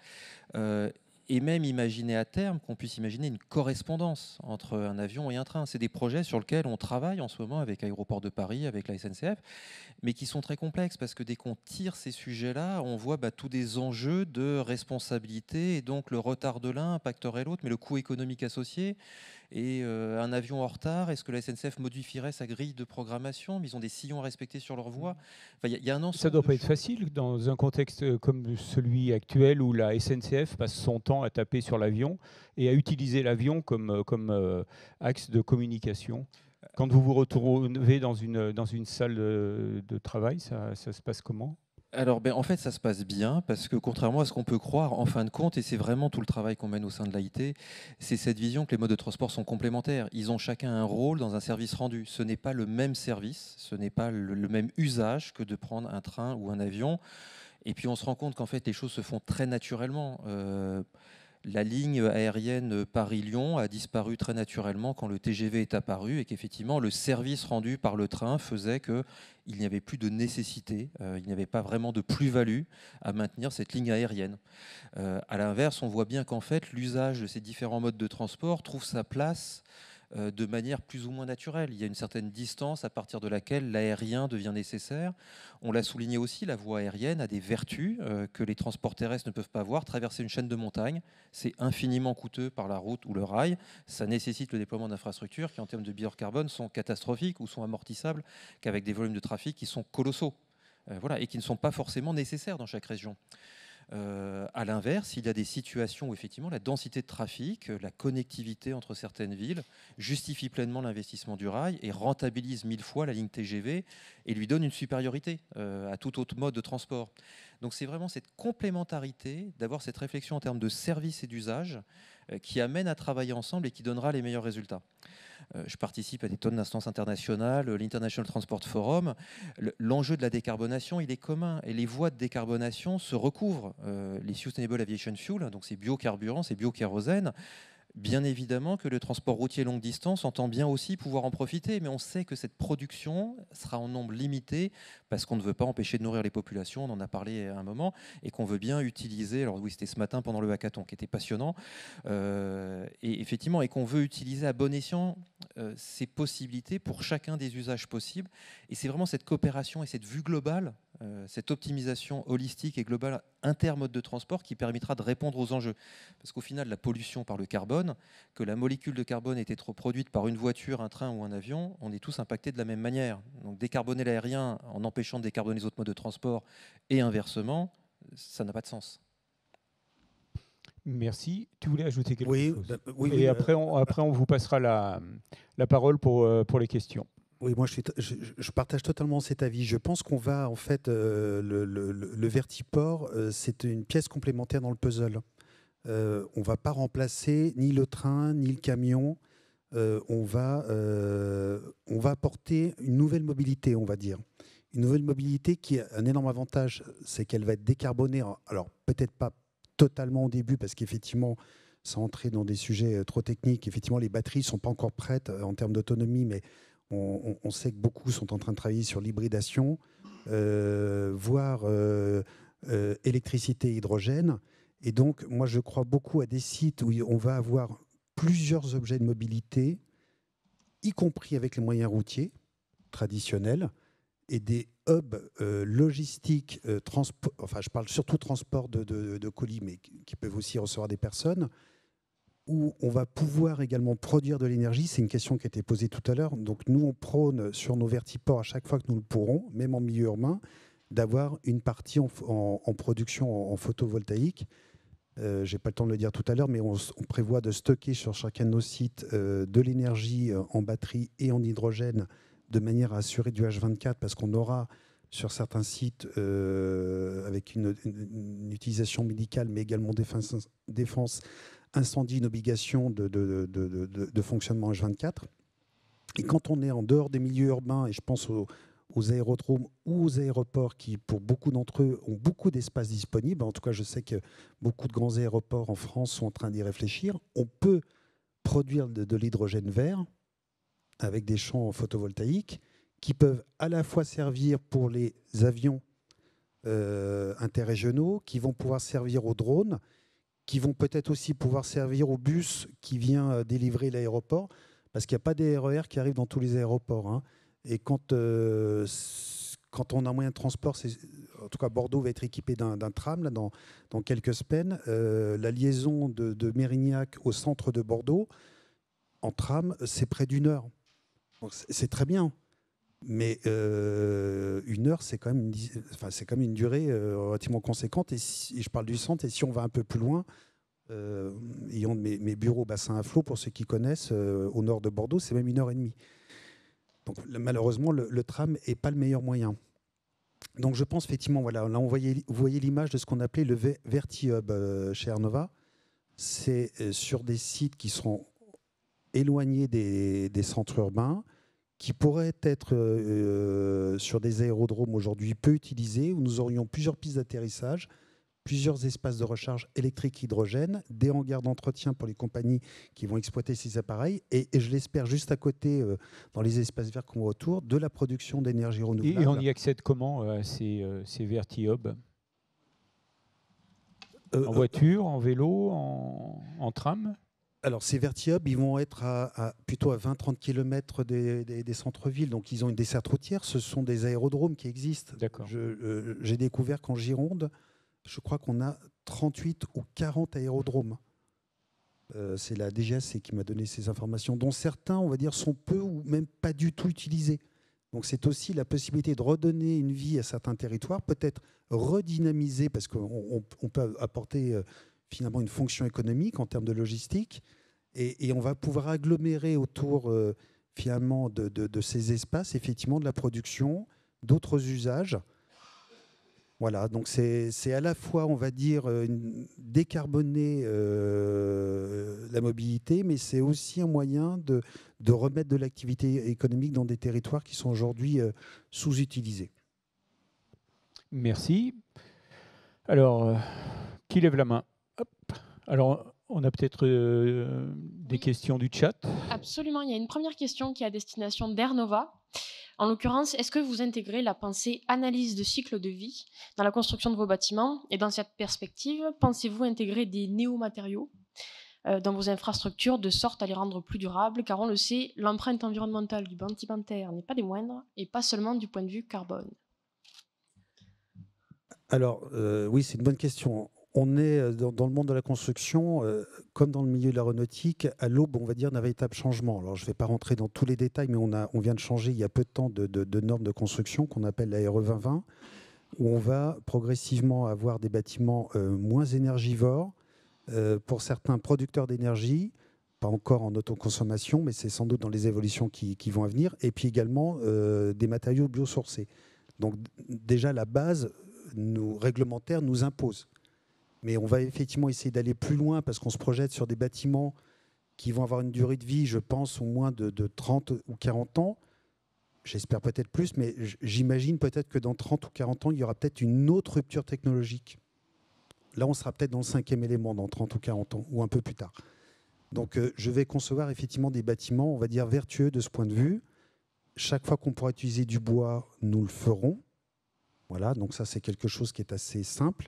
Speaker 2: et même imaginer à terme qu'on puisse imaginer une correspondance entre un avion et un train. C'est des projets sur lesquels on travaille en ce moment avec Aéroports de Paris, avec la SNCF, mais qui sont très complexes parce que dès qu'on tire ces sujets-là, on voit tous des enjeux de responsabilité et donc le retard de l'un impacterait l'autre, mais le coût économique associé. Et un avion en retard, est-ce que la SNCF modifierait sa grille de programmation? Mais ils ont des sillons à respecter sur leur voie. Enfin, y a un ensemble
Speaker 1: Ça ne doit
Speaker 2: de
Speaker 1: pas être
Speaker 2: choses.
Speaker 1: facile dans un contexte comme celui actuel où la SNCF passe son temps à taper sur l'avion et à utiliser l'avion comme axe de communication. Quand vous vous retrouvez dans une salle de travail, ça se passe comment?
Speaker 2: Alors, en fait, ça se passe bien parce que contrairement à ce qu'on peut croire, en fin de compte, et c'est vraiment tout le travail qu'on mène au sein de l'AIT, c'est cette vision que les modes de transport sont complémentaires. Ils ont chacun un rôle dans un service rendu. Ce n'est pas le même service, ce n'est pas le même usage que de prendre un train ou un avion. Et puis, on se rend compte qu'en fait, les choses se font très naturellement. La ligne aérienne Paris-Lyon a disparu très naturellement quand le TGV est apparu et qu'effectivement le service rendu par le train faisait qu'il n'y avait plus de nécessité, il n'y avait pas vraiment de plus-value à maintenir cette ligne aérienne. À l'inverse, on voit bien qu'en fait l'usage de ces différents modes de transport trouve sa place de manière plus ou moins naturelle. Il y a une certaine distance à partir de laquelle l'aérien devient nécessaire. On l'a souligné aussi, la voie aérienne a des vertus que les transports terrestres ne peuvent pas avoir. Traverser une chaîne de montagnes, c'est infiniment coûteux par la route ou le rail. Ça nécessite le déploiement d'infrastructures qui, en termes de bilan carbone, sont catastrophiques ou sont amortissables qu'avec des volumes de trafic qui sont colossaux. Voilà, et qui ne sont pas forcément nécessaires dans chaque région. À l'inverse, il y a des situations où effectivement la densité de trafic, la connectivité entre certaines villes justifie pleinement l'investissement du rail et rentabilise 1000 fois la ligne TGV et lui donne une supériorité à tout autre mode de transport. Donc c'est vraiment cette complémentarité, d'avoir cette réflexion en termes de service et d'usage qui amène à travailler ensemble et qui donnera les meilleurs résultats. Je participe à des tonnes d'instances internationales, l'International Transport Forum. L'enjeu de la décarbonation, il est commun. Et les voies de décarbonation se recouvrent. Les Sustainable Aviation Fuel, donc ces biocarburants, ces biokérosènes, bien évidemment que le transport routier longue distance entend bien aussi pouvoir en profiter, mais on sait que cette production sera en nombre limité parce qu'on ne veut pas empêcher de nourrir les populations, on en a parlé à un moment, et qu'on veut bien utiliser, alors oui c'était ce matin pendant le hackathon qui était passionnant, et effectivement, et qu'on veut utiliser à bon escient ces possibilités pour chacun des usages possibles. Et c'est vraiment cette coopération et cette vue globale, cette optimisation holistique et globale intermode de transport qui permettra de répondre aux enjeux. Parce qu'au final, la pollution par le carbone, que la molécule de carbone ait été trop produite par une voiture, un train ou un avion, on est tous impactés de la même manière. Donc décarboner l'aérien en empêchant de décarboner les autres modes de transport et inversement, ça n'a pas de sens.
Speaker 1: Merci. Tu voulais ajouter quelque
Speaker 3: Oui,
Speaker 1: chose?
Speaker 3: oui.
Speaker 1: Après, on vous passera la parole pour les questions.
Speaker 3: Oui, moi je partage totalement cet avis. Je pense qu'on va en fait le Vertiport, c'est une pièce complémentaire dans le puzzle. On ne va pas remplacer ni le train ni le camion. On va apporter une nouvelle mobilité, on va dire. Une nouvelle mobilité qui a un énorme avantage, c'est qu'elle va être décarbonée. Alors peut-être pas totalement au début, parce qu'effectivement, sans entrer dans des sujets trop techniques, effectivement les batteries ne sont pas encore prêtes en termes d'autonomie, mais on sait que beaucoup sont en train de travailler sur l'hybridation, voire électricité et hydrogène. Et donc, moi, je crois beaucoup à des sites où on va avoir plusieurs objets de mobilité, y compris avec les moyens routiers traditionnels, et des hubs logistiques, enfin, je parle surtout transport de colis, mais qui peuvent aussi recevoir des personnes, où on va pouvoir également produire de l'énergie. C'est une question qui a été posée tout à l'heure. Donc, nous, on prône sur nos vertiports, à chaque fois que nous le pourrons, même en milieu urbain, d'avoir une partie en production en photovoltaïque. Je n'ai pas le temps de le dire tout à l'heure, mais on prévoit de stocker sur chacun de nos sites de l'énergie en batterie et en hydrogène de manière à assurer du H24, parce qu'on aura sur certains sites avec une utilisation médicale, mais également défense incendie, une obligation de fonctionnement H24. Et quand on est en dehors des milieux urbains, et je pense aux aérodromes ou aux aéroports qui, pour beaucoup d'entre eux, ont beaucoup d'espace disponible. En tout cas, je sais que beaucoup de grands aéroports en France sont en train d'y réfléchir. On peut produire de l'hydrogène vert avec des champs photovoltaïques qui peuvent à la fois servir pour les avions interrégionaux, qui vont pouvoir servir aux drones, qui vont peut-être aussi pouvoir servir au bus qui vient délivrer l'aéroport, parce qu'il n'y a pas des RER qui arrivent dans tous les aéroports, hein. Et quand on a un moyen de transport, en tout cas Bordeaux va être équipé d'un tram là, dans quelques semaines. La liaison de Mérignac au centre de Bordeaux, en tram, c'est près d'1 heure. C'est très bien. Mais 1 heure, c'est quand même une durée relativement conséquente. Et je parle du centre, et si on va un peu plus loin, ayant mes bureaux au bassin à flot, pour ceux qui connaissent, au nord de Bordeaux, c'est même 1 heure et demie. Donc malheureusement, le tram n'est pas le meilleur moyen. Donc je pense effectivement, voilà, là vous voyez l'image de ce qu'on appelait le VertiHub chez Airnova. C'est sur des sites qui seront éloignés des centres urbains, qui pourraient être sur des aérodromes aujourd'hui peu utilisés, où nous aurions plusieurs pistes d'atterrissage, plusieurs espaces de recharge électrique hydrogène, des hangars d'entretien pour les compagnies qui vont exploiter ces appareils, et je l'espère juste à côté, dans les espaces verts qu'on voit autour, de la production d'énergie renouvelable.
Speaker 1: Et on y accède comment à ces VertiHub? En voiture, en vélo, en tram?
Speaker 3: Alors, ces VertiHub, ils vont être plutôt à 20-30 km des centres-villes. Donc, ils ont une desserte routière. Ce sont des aérodromes qui existent.
Speaker 1: D'accord.
Speaker 3: J'ai découvert qu'en Gironde, je crois qu'on a 38 ou 40 aérodromes. C'est la DGAC qui m'a donné ces informations, dont certains, on va dire, sont peu ou même pas du tout utilisés. Donc, c'est aussi la possibilité de redonner une vie à certains territoires, peut-être redynamiser, parce qu'on peut apporter finalement une fonction économique en termes de logistique, et on va pouvoir agglomérer autour finalement de ces espaces effectivement de la production, d'autres usages. Voilà, donc c'est à la fois, on va dire, décarboner la mobilité, mais c'est aussi un moyen de remettre de l'activité économique dans des territoires qui sont aujourd'hui sous-utilisés.
Speaker 1: Merci. Alors, qui lève la main? Hop. Alors, on a peut-être des questions du chat.
Speaker 4: Absolument, il y a une première question qui est à destination d'Airnova. En l'occurrence, est-ce que vous intégrez la pensée analyse de cycle de vie dans la construction de vos bâtiments? Et dans cette perspective, pensez-vous intégrer des néomatériaux dans vos infrastructures de sorte à les rendre plus durables? Car on le sait, l'empreinte environnementale du bâtimentaire n'est pas des moindres, et pas seulement du point de vue carbone.
Speaker 3: Alors, oui, c'est une bonne question. On est dans le monde de la construction, comme dans le milieu de l'aéronautique, à l'aube, on va dire, d'un véritable changement. Alors, je ne vais pas rentrer dans tous les détails, mais on vient de changer il y a peu de temps de normes de construction qu'on appelle la RE 2020, où on va progressivement avoir des bâtiments moins énergivores, pour certains producteurs d'énergie, pas encore en autoconsommation, mais c'est sans doute dans les évolutions qui vont à venir, et puis également des matériaux biosourcés. Donc déjà, la base réglementaire nous impose. Mais on va effectivement essayer d'aller plus loin parce qu'on se projette sur des bâtiments qui vont avoir une durée de vie, je pense, au moins de 30 ou 40 ans. J'espère peut-être plus, mais j'imagine peut-être que dans 30 ou 40 ans, il y aura peut-être une autre rupture technologique. Là, on sera peut-être dans le 5e élément dans 30 ou 40 ans, ou un peu plus tard. Donc, je vais concevoir effectivement des bâtiments, on va dire, vertueux de ce point de vue. Chaque fois qu'on pourra utiliser du bois, nous le ferons. Voilà, donc ça, c'est quelque chose qui est assez simple.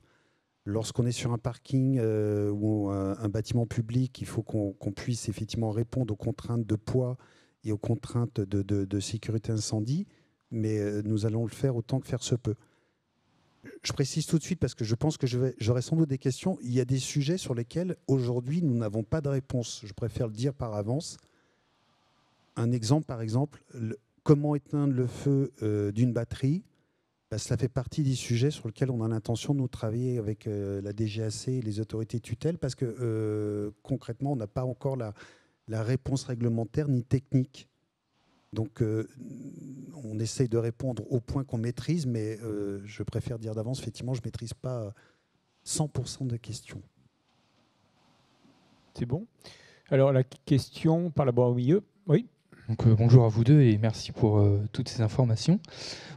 Speaker 3: Lorsqu'on est sur un parking ou un bâtiment public, il faut qu'on puisse effectivement répondre aux contraintes de poids et aux contraintes de sécurité incendie, mais nous allons le faire autant que faire se peut. Je précise tout de suite parce que je pense que j'aurai sans doute des questions. Il y a des sujets sur lesquels aujourd'hui nous n'avons pas de réponse. Je préfère le dire par avance. Un exemple, par exemple, comment éteindre le feu d'une batterie. Cela fait partie des sujets sur lesquels on a l'intention de nous travailler avec la DGAC et les autorités de tutelle parce que concrètement, on n'a pas encore la réponse réglementaire ni technique. Donc, on essaye de répondre au point qu'on maîtrise, mais je préfère dire d'avance, effectivement, je ne maîtrise pas 100% des questions.
Speaker 1: C'est bon. Alors, la question par là-bas au milieu. Oui.
Speaker 5: Donc, bonjour à vous deux et merci pour toutes ces informations.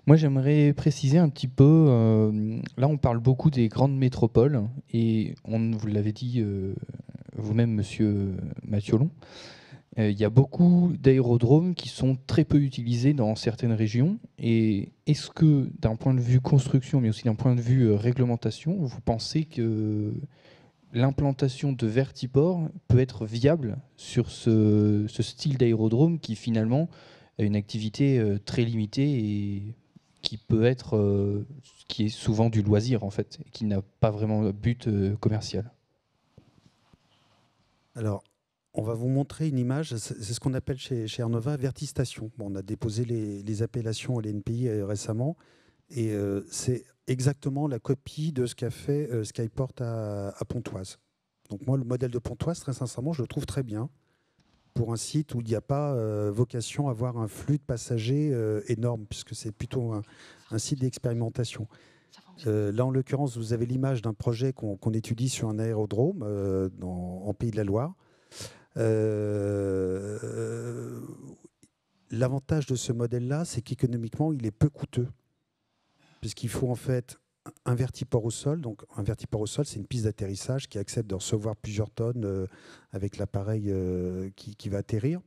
Speaker 5: Moi, j'aimerais préciser un petit peu, là on parle beaucoup des grandes métropoles et vous l'avez dit vous-même, monsieur Mathiolon, il y a beaucoup d'aérodromes qui sont très peu utilisés dans certaines régions. Et est-ce que d'un point de vue construction, mais aussi d'un point de vue réglementation, vous pensez qu'il l'implantation de vertiports peut être viable sur ce style d'aérodrome qui finalement a une activité très limitée et qui peut être, qui est souvent du loisir en fait, et qui n'a pas vraiment de but commercial.
Speaker 3: Alors, on va vous montrer une image, c'est ce qu'on appelle chez Air Nova Vertistation. Bon, on a déposé les appellations à l'NPI récemment, et c'est exactement la copie de ce qu'a fait Skyport à Pontoise. Donc moi, le modèle de Pontoise, très sincèrement, je le trouve très bien pour un site où il n'y a pas vocation à avoir un flux de passagers énorme, puisque c'est plutôt un site d'expérimentation. Là, en l'occurrence, vous avez l'image d'un projet qu'on étudie sur un aérodrome en Pays de la Loire. L'avantage de ce modèle-là, c'est qu'économiquement, il est peu coûteux, puisqu'il faut en fait un vertiport au sol. Donc, un vertiport au sol, c'est une piste d'atterrissage qui accepte de recevoir plusieurs tonnes avec l'appareil qui va atterrir.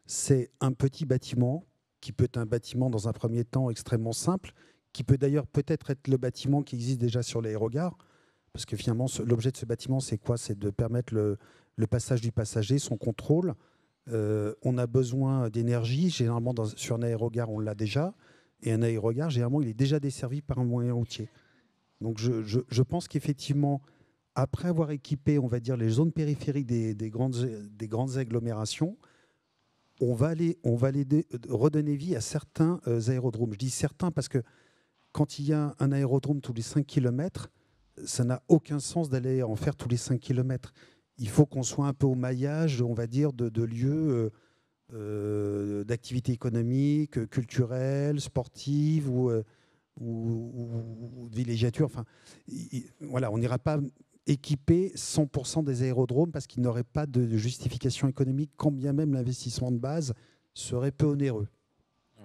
Speaker 3: C'est un petit bâtiment qui peut être un bâtiment dans un premier temps extrêmement simple, qui peut d'ailleurs peut-être être le bâtiment qui existe déjà sur l'aérogare, parce que finalement, l'objet de ce bâtiment, c'est quoi? C'est de permettre le passage du passager, son contrôle. On a besoin d'énergie. Généralement, sur un aérogare, on l'a déjà. Et un aérogare, généralement, il est déjà desservi par un moyen routier. Donc, je pense qu'effectivement, après avoir équipé, on va dire, les zones périphériques des grandes agglomérations, on va redonner vie à certains aérodromes. Je dis certains parce que quand il y a un aérodrome tous les 5 km, ça n'a aucun sens d'aller en faire tous les 5 km. Il faut qu'on soit un peu au maillage, on va dire, de lieux d'activités économiques, culturelles, sportives ou de villégiature. Enfin, voilà, on n'ira pas équiper 100% des aérodromes parce qu'ils n'auraient pas de justification économique, quand bien même l'investissement de base serait peu onéreux.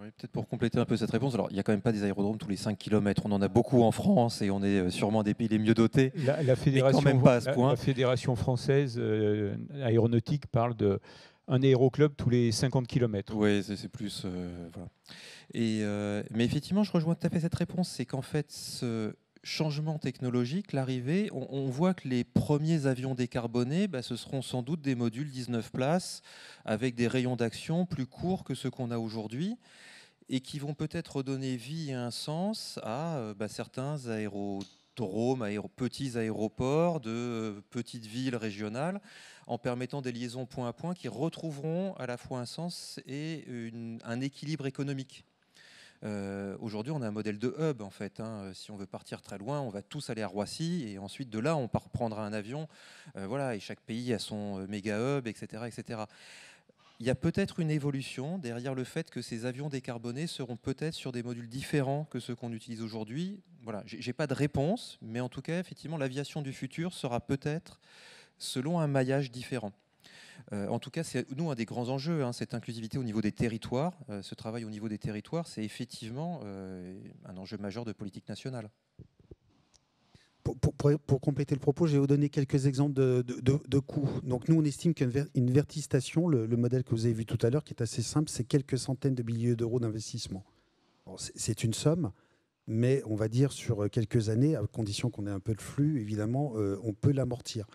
Speaker 2: Oui, peut-être pour compléter un peu cette réponse, alors il n'y a quand même pas des aérodromes tous les 5 km, on en a beaucoup en France et on est sûrement des pays les mieux dotés.
Speaker 1: La fédération,
Speaker 2: quand même pas à ce point.
Speaker 1: La fédération française aéronautique parle d'un aéroclub tous les 50 km.
Speaker 2: Oui, c'est plus... voilà. Mais effectivement, je rejoins tout à fait cette réponse, c'est qu'en fait, ce changement technologique, l'arrivée, on voit que les premiers avions décarbonés, ce seront sans doute des modules 19 places avec des rayons d'action plus courts que ceux qu'on a aujourd'hui et qui vont peut-être donner vie et un sens à certains aérodromes, petits aéroports de petites villes régionales en permettant des liaisons point à point qui retrouveront à la fois un sens et un équilibre économique. Aujourd'hui, on a un modèle de hub, en fait. Si on veut partir très loin, on va tous aller à Roissy et ensuite de là, on prendra un avion. Voilà, et chaque pays a son méga hub, etc., etc. Il y a peut-être une évolution derrière le fait que ces avions décarbonés seront peut-être sur des modules différents que ceux qu'on utilise aujourd'hui. Voilà, j'ai pas de réponse, mais en tout cas, effectivement, l'aviation du futur sera peut-être selon un maillage différent. En tout cas, c'est nous un des grands enjeux, cette inclusivité au niveau des territoires, ce travail au niveau des territoires, c'est effectivement un enjeu majeur de politique nationale.
Speaker 3: Pour compléter le propos, je vais vous donner quelques exemples de coûts. Donc nous, on estime qu'une vertistation, le modèle que vous avez vu tout à l'heure, qui est assez simple, c'est quelques centaines de milliers d'euros d'investissement. Bon, c'est une somme, mais on va dire sur quelques années, à condition qu'on ait un peu de flux, évidemment, on peut l'amortir.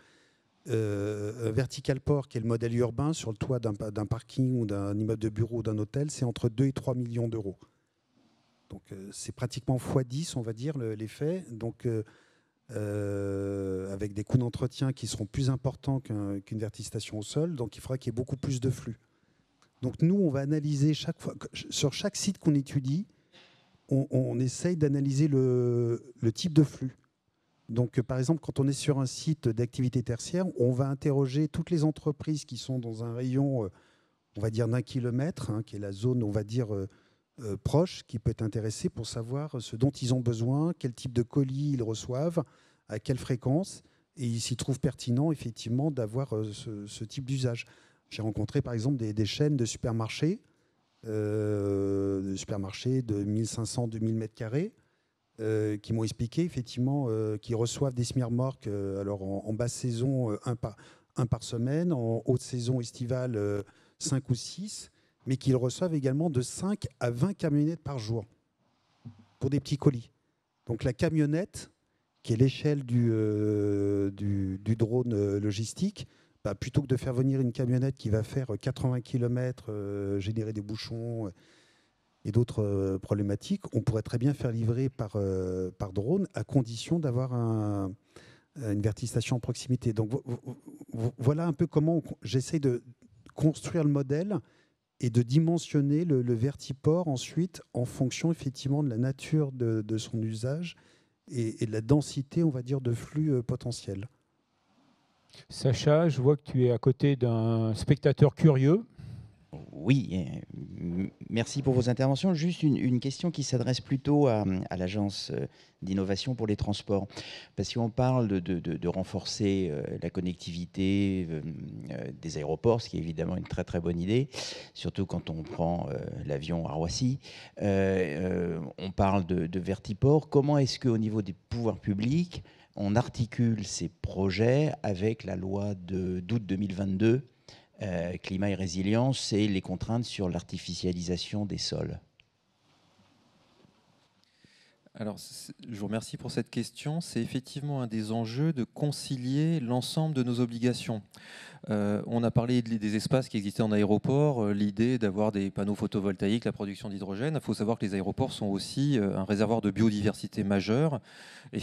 Speaker 3: Vertical Port, qui est le modèle urbain sur le toit d'un parking ou d'un immeuble de bureau ou d'un hôtel, c'est entre 2 et 3 millions d'euros. Donc c'est pratiquement x10, on va dire, l'effet. Donc avec des coûts d'entretien qui seront plus importants qu'une vertistation au sol. Donc il faudra qu'il y ait beaucoup plus de flux. Donc nous, on va analyser chaque fois, sur chaque site qu'on étudie, on essaye d'analyser le type de flux. Donc, par exemple, quand on est sur un site d'activité tertiaire, on va interroger toutes les entreprises qui sont dans un rayon, on va dire, d'1 kilomètre, qui est la zone, on va dire, proche, qui peut être intéressée pour savoir ce dont ils ont besoin, quel type de colis ils reçoivent, à quelle fréquence, et il s'y trouve pertinent, effectivement, d'avoir ce type d'usage. J'ai rencontré, par exemple, des chaînes de supermarchés de 1500-2000 mètres carrés, qui m'ont expliqué effectivement qu'ils reçoivent des smirmorques alors en basse saison un par semaine, en haute saison estivale 5 ou 6, mais qu'ils reçoivent également de 5 à 20 camionnettes par jour pour des petits colis. Donc la camionnette, qui est l'échelle du drone logistique, bah, plutôt que de faire venir une camionnette qui va faire 80 km, générer des bouchons et d'autres problématiques, on pourrait très bien faire livrer par drone, à condition d'avoir une vertistation en proximité. Donc voilà un peu comment j'essaie de construire le modèle et de dimensionner le vertiport ensuite en fonction effectivement de la nature de son usage et de la densité, on va dire, de flux potentiel.
Speaker 1: Sacha, je vois que tu es à côté d'un spectateur curieux.
Speaker 6: Oui, merci pour vos interventions. Juste une question qui s'adresse plutôt à l'Agence d'innovation pour les transports. Parce qu'on parle de renforcer la connectivité des aéroports, ce qui est évidemment une très très bonne idée, surtout quand on prend l'avion à Roissy. On parle de vertiport. Comment est-ce qu'au niveau des pouvoirs publics, on articule ces projets avec la loi d'août 2022 climat et résilience et les contraintes sur l'artificialisation des sols?
Speaker 2: Alors, je vous remercie pour cette question. C'est effectivement un des enjeux de concilier l'ensemble de nos obligations. On a parlé des espaces qui existaient en aéroport, l'idée d'avoir des panneaux photovoltaïques, la production d'hydrogène. Il faut savoir que les aéroports sont aussi un réservoir de biodiversité majeur. Et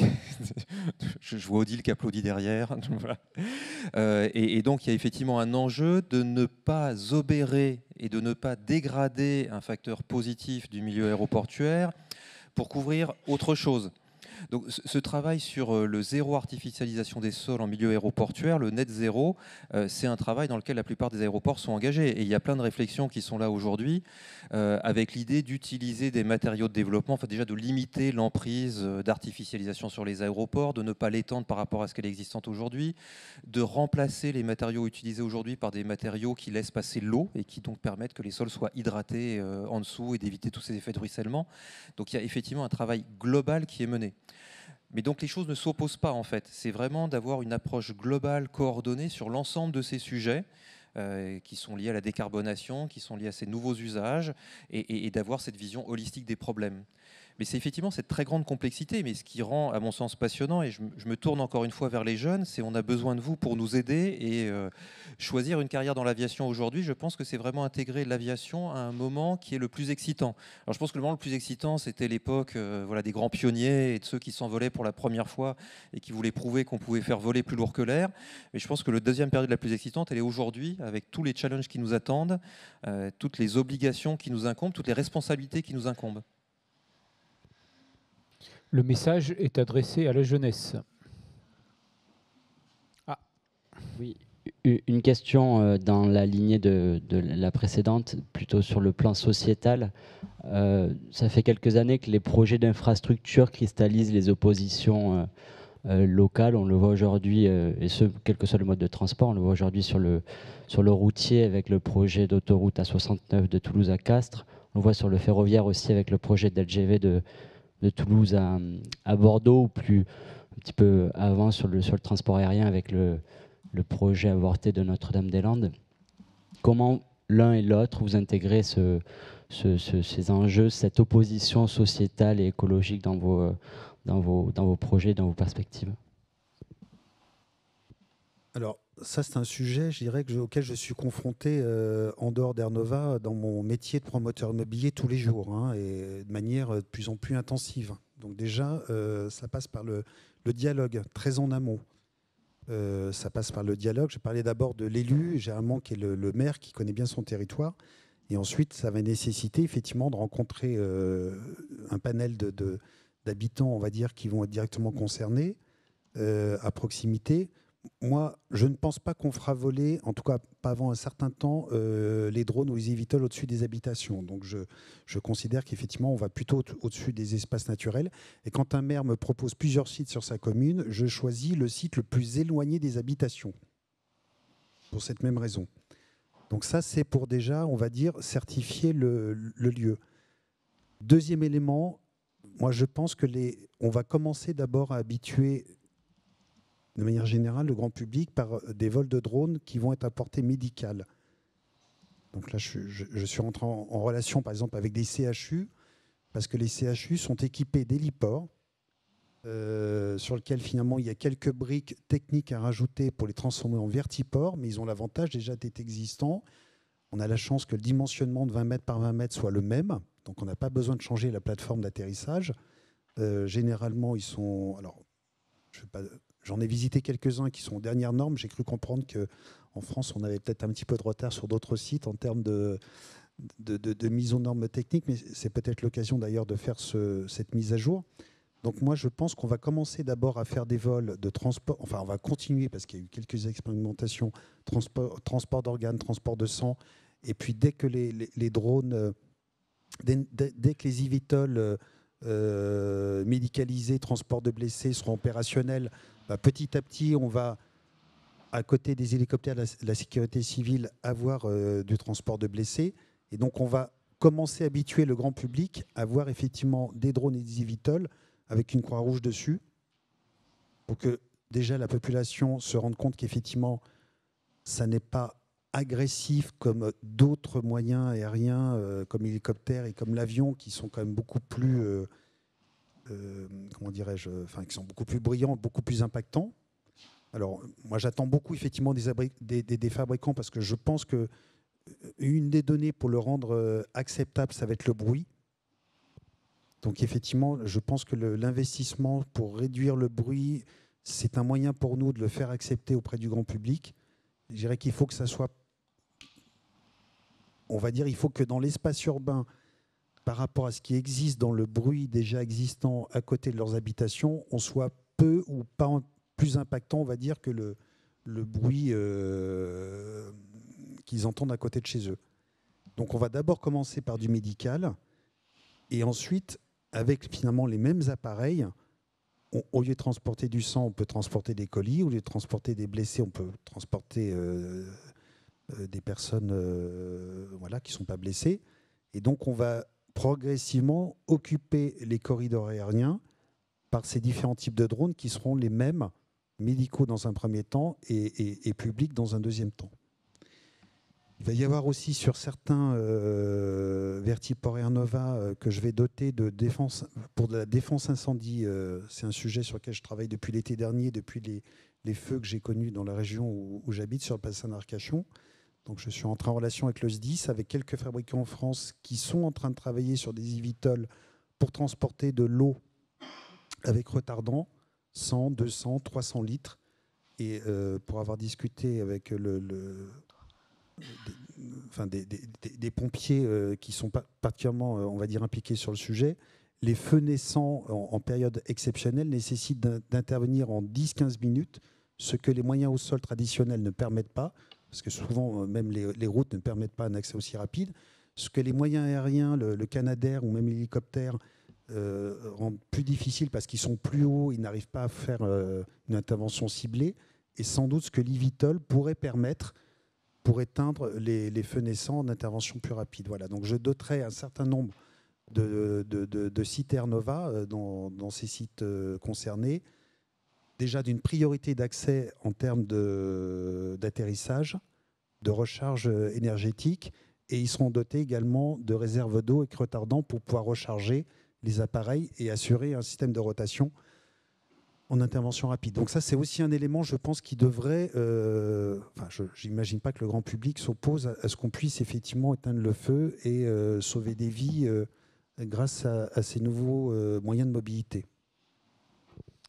Speaker 2: je vois Odile qui applaudit derrière. Voilà. Et donc, il y a effectivement un enjeu de ne pas obérer et de ne pas dégrader un facteur positif du milieu aéroportuaire pour couvrir autre chose. Donc, ce travail sur le zéro artificialisation des sols en milieu aéroportuaire, le net zéro, c'est un travail dans lequel la plupart des aéroports sont engagés. Et il y a plein de réflexions qui sont là aujourd'hui, avec l'idée d'utiliser des matériaux de développement, enfin déjà de limiter l'emprise d'artificialisation sur les aéroports, de ne pas l'étendre par rapport à ce qu'elle est existante aujourd'hui, de remplacer les matériaux utilisés aujourd'hui par des matériaux qui laissent passer l'eau et qui donc permettent que les sols soient hydratés en dessous et d'éviter tous ces effets de ruissellement. Donc il y a effectivement un travail global qui est mené. Mais donc les choses ne s'opposent pas en fait. C'est vraiment d'avoir une approche globale, coordonnée sur l'ensemble de ces sujets qui sont liés à la décarbonation, qui sont liés à ces nouveaux usages et d'avoir cette vision holistique des problèmes. Mais c'est effectivement cette très grande complexité, mais ce qui rend, à mon sens, passionnant, et je me tourne encore une fois vers les jeunes, c'est on a besoin de vous pour nous aider et choisir une carrière dans l'aviation aujourd'hui. Je pense que c'est vraiment intégrer l'aviation à un moment qui est le plus excitant. Alors je pense que le moment le plus excitant, c'était l'époque voilà, des grands pionniers et de ceux qui s'envolaient pour la première fois et qui voulaient prouver qu'on pouvait faire voler plus lourd que l'air. Mais je pense que la deuxième période la plus excitante, elle est aujourd'hui, avec tous les challenges qui nous attendent, toutes les obligations qui nous incombent, toutes les responsabilités qui nous incombent.
Speaker 1: Le message est adressé à la jeunesse.
Speaker 7: Ah. Oui, une question dans la lignée de la précédente, plutôt sur le plan sociétal. Ça fait quelques années que les projets d'infrastructure cristallisent les oppositions locales. On le voit aujourd'hui, et ce, quel que soit le mode de transport, on le voit aujourd'hui sur le routier avec le projet d'autoroute A69 de Toulouse à Castres. On le voit sur le ferroviaire aussi avec le projet d'LGV de Toulouse à Bordeaux, ou plus un petit peu avant sur le transport aérien avec le projet avorté de Notre-Dame-des-Landes. Comment l'un et l'autre vous intégrez ces enjeux, cette opposition sociétale et écologique dans vos projets, dans vos perspectives?
Speaker 3: Alors, ça, c'est un sujet, je dirais, auquel je suis confronté en dehors d'Air Nova dans mon métier de promoteur immobilier tous les jours, hein, et de manière de plus en plus intensive. Donc déjà, ça passe par le dialogue, très en amont. Ça passe par le dialogue. Je parlais d'abord de l'élu, généralement, qui est le maire, qui connaît bien son territoire. Et ensuite, ça va nécessiter effectivement de rencontrer un panel d'habitants, on va dire, qui vont être directement concernés à proximité. Moi, je ne pense pas qu'on fera voler, en tout cas pas avant un certain temps, les drones ou les eVTOL au-dessus des habitations. Donc je considère qu'effectivement, on va plutôt au-dessus des espaces naturels. Et quand un maire me propose plusieurs sites sur sa commune, je choisis le site le plus éloigné des habitations, pour cette même raison. Donc ça, c'est pour déjà, on va dire, certifier le lieu. Deuxième élément, moi je pense que on va commencer d'abord à habituer de manière générale, le grand public par des vols de drones qui vont être à portée médicale. Donc là, je suis rentré en relation, par exemple, avec des CHU, parce que les CHU sont équipés d'héliports sur lequel finalement il y a quelques briques techniques à rajouter pour les transformer en vertiports, mais ils ont l'avantage déjà d'être existants. On a la chance que le dimensionnement de 20 mètres par 20 mètres soit le même, donc on n'a pas besoin de changer la plateforme d'atterrissage. Généralement, ils sont... Alors, j'en ai visité quelques-uns qui sont aux dernières normes. J'ai cru comprendre qu'en France, on avait peut-être un petit peu de retard sur d'autres sites en termes de mise aux normes techniques, mais c'est peut-être l'occasion d'ailleurs de faire cette mise à jour. Donc moi, je pense qu'on va commencer d'abord à faire des vols de transport, enfin on va continuer parce qu'il y a eu quelques expérimentations, transport d'organes, transport de sang, et puis dès que les drones, dès que les eVTOL médicalisés, transport de blessés seront opérationnels, petit à petit, on va, à côté des hélicoptères de la sécurité civile, avoir du transport de blessés. Et donc, on va commencer à habituer le grand public à voir effectivement des drones et des eVTOL avec une croix rouge dessus, pour que déjà la population se rende compte qu'effectivement, ça n'est pas agressif comme d'autres moyens aériens, comme l'hélicoptère et comme l'avion, qui sont quand même beaucoup plus, comment dirais-je, enfin, qui sont beaucoup plus brillants, beaucoup plus impactants. Alors, moi, j'attends beaucoup effectivement des fabricants, parce que je pense que une des données pour le rendre acceptable, ça va être le bruit. Donc, effectivement, je pense que l'investissement pour réduire le bruit, c'est un moyen pour nous de le faire accepter auprès du grand public. Je dirais qu'il faut que ça soit... On va dire, il faut que dans l'espace urbain, par rapport à ce qui existe dans le bruit déjà existant à côté de leurs habitations, on soit peu ou pas plus impactant, on va dire, que le bruit qu'ils entendent à côté de chez eux. Donc on va d'abord commencer par du médical, et ensuite, avec finalement les mêmes appareils, au lieu de transporter du sang, on peut transporter des colis, au lieu de transporter des blessés, on peut transporter des personnes voilà, qui ne sont pas blessées. Et donc on va progressivement occuper les corridors aériens par ces différents types de drones qui seront les mêmes, médicaux dans un premier temps et publics dans un deuxième temps. Il va y avoir aussi sur certains vertiports Air Nova que je vais doter de défense, pour de la défense incendie. C'est un sujet sur lequel je travaille depuis l'été dernier, depuis les feux que j'ai connus dans la région où j'habite, sur le bassin d'Arcachon. Donc je suis entré en relation avec le SDIS, avec quelques fabricants en France qui sont en train de travailler sur des eVTOL pour transporter de l'eau avec retardant, 100, 200, 300 litres. Et pour avoir discuté avec des pompiers qui sont particulièrement, on va dire, impliqués sur le sujet, les feux naissants en période exceptionnelle nécessitent d'intervenir en 10-15 minutes, ce que les moyens au sol traditionnels ne permettent pas, parce que souvent, même les routes ne permettent pas un accès aussi rapide. Ce que les moyens aériens, le Canadair ou même l'hélicoptère, rendent plus difficile parce qu'ils sont plus hauts, ils n'arrivent pas à faire une intervention ciblée. Et sans doute ce que l'eVTOL pourrait permettre pour éteindre les feux naissants en intervention plus rapide. Voilà. Donc je doterai un certain nombre de sites Air Nova dans ces sites concernés, déjà d'une priorité d'accès en termes d'atterrissage, de recharge énergétique, et ils seront dotés également de réserves d'eau et retardants pour pouvoir recharger les appareils et assurer un système de rotation en intervention rapide. Donc ça, c'est aussi un élément, je pense, qui devrait... je n'imagine pas que le grand public s'oppose à ce qu'on puisse effectivement éteindre le feu et sauver des vies grâce à ces nouveaux moyens de mobilité.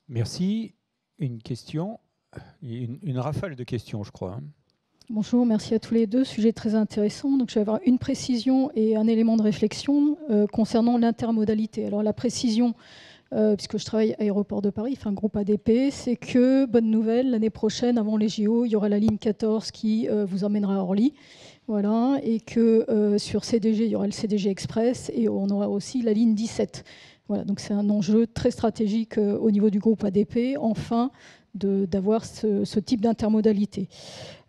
Speaker 1: Merci. Une question, une rafale de questions, je crois.
Speaker 8: Bonjour, merci à tous les deux. Sujet très intéressant. Donc, je vais avoir une précision et un élément de réflexion concernant l'intermodalité. Alors, la précision, puisque je travaille à Aéroport de Paris, enfin groupe ADP, c'est que, bonne nouvelle, l'année prochaine, avant les JO, il y aura la ligne 14 qui vous emmènera à Orly. Voilà, et que sur CDG, il y aura le CDG Express et on aura aussi la ligne 17. Voilà, donc c'est un enjeu très stratégique au niveau du groupe ADP, enfin, d'avoir ce type d'intermodalité.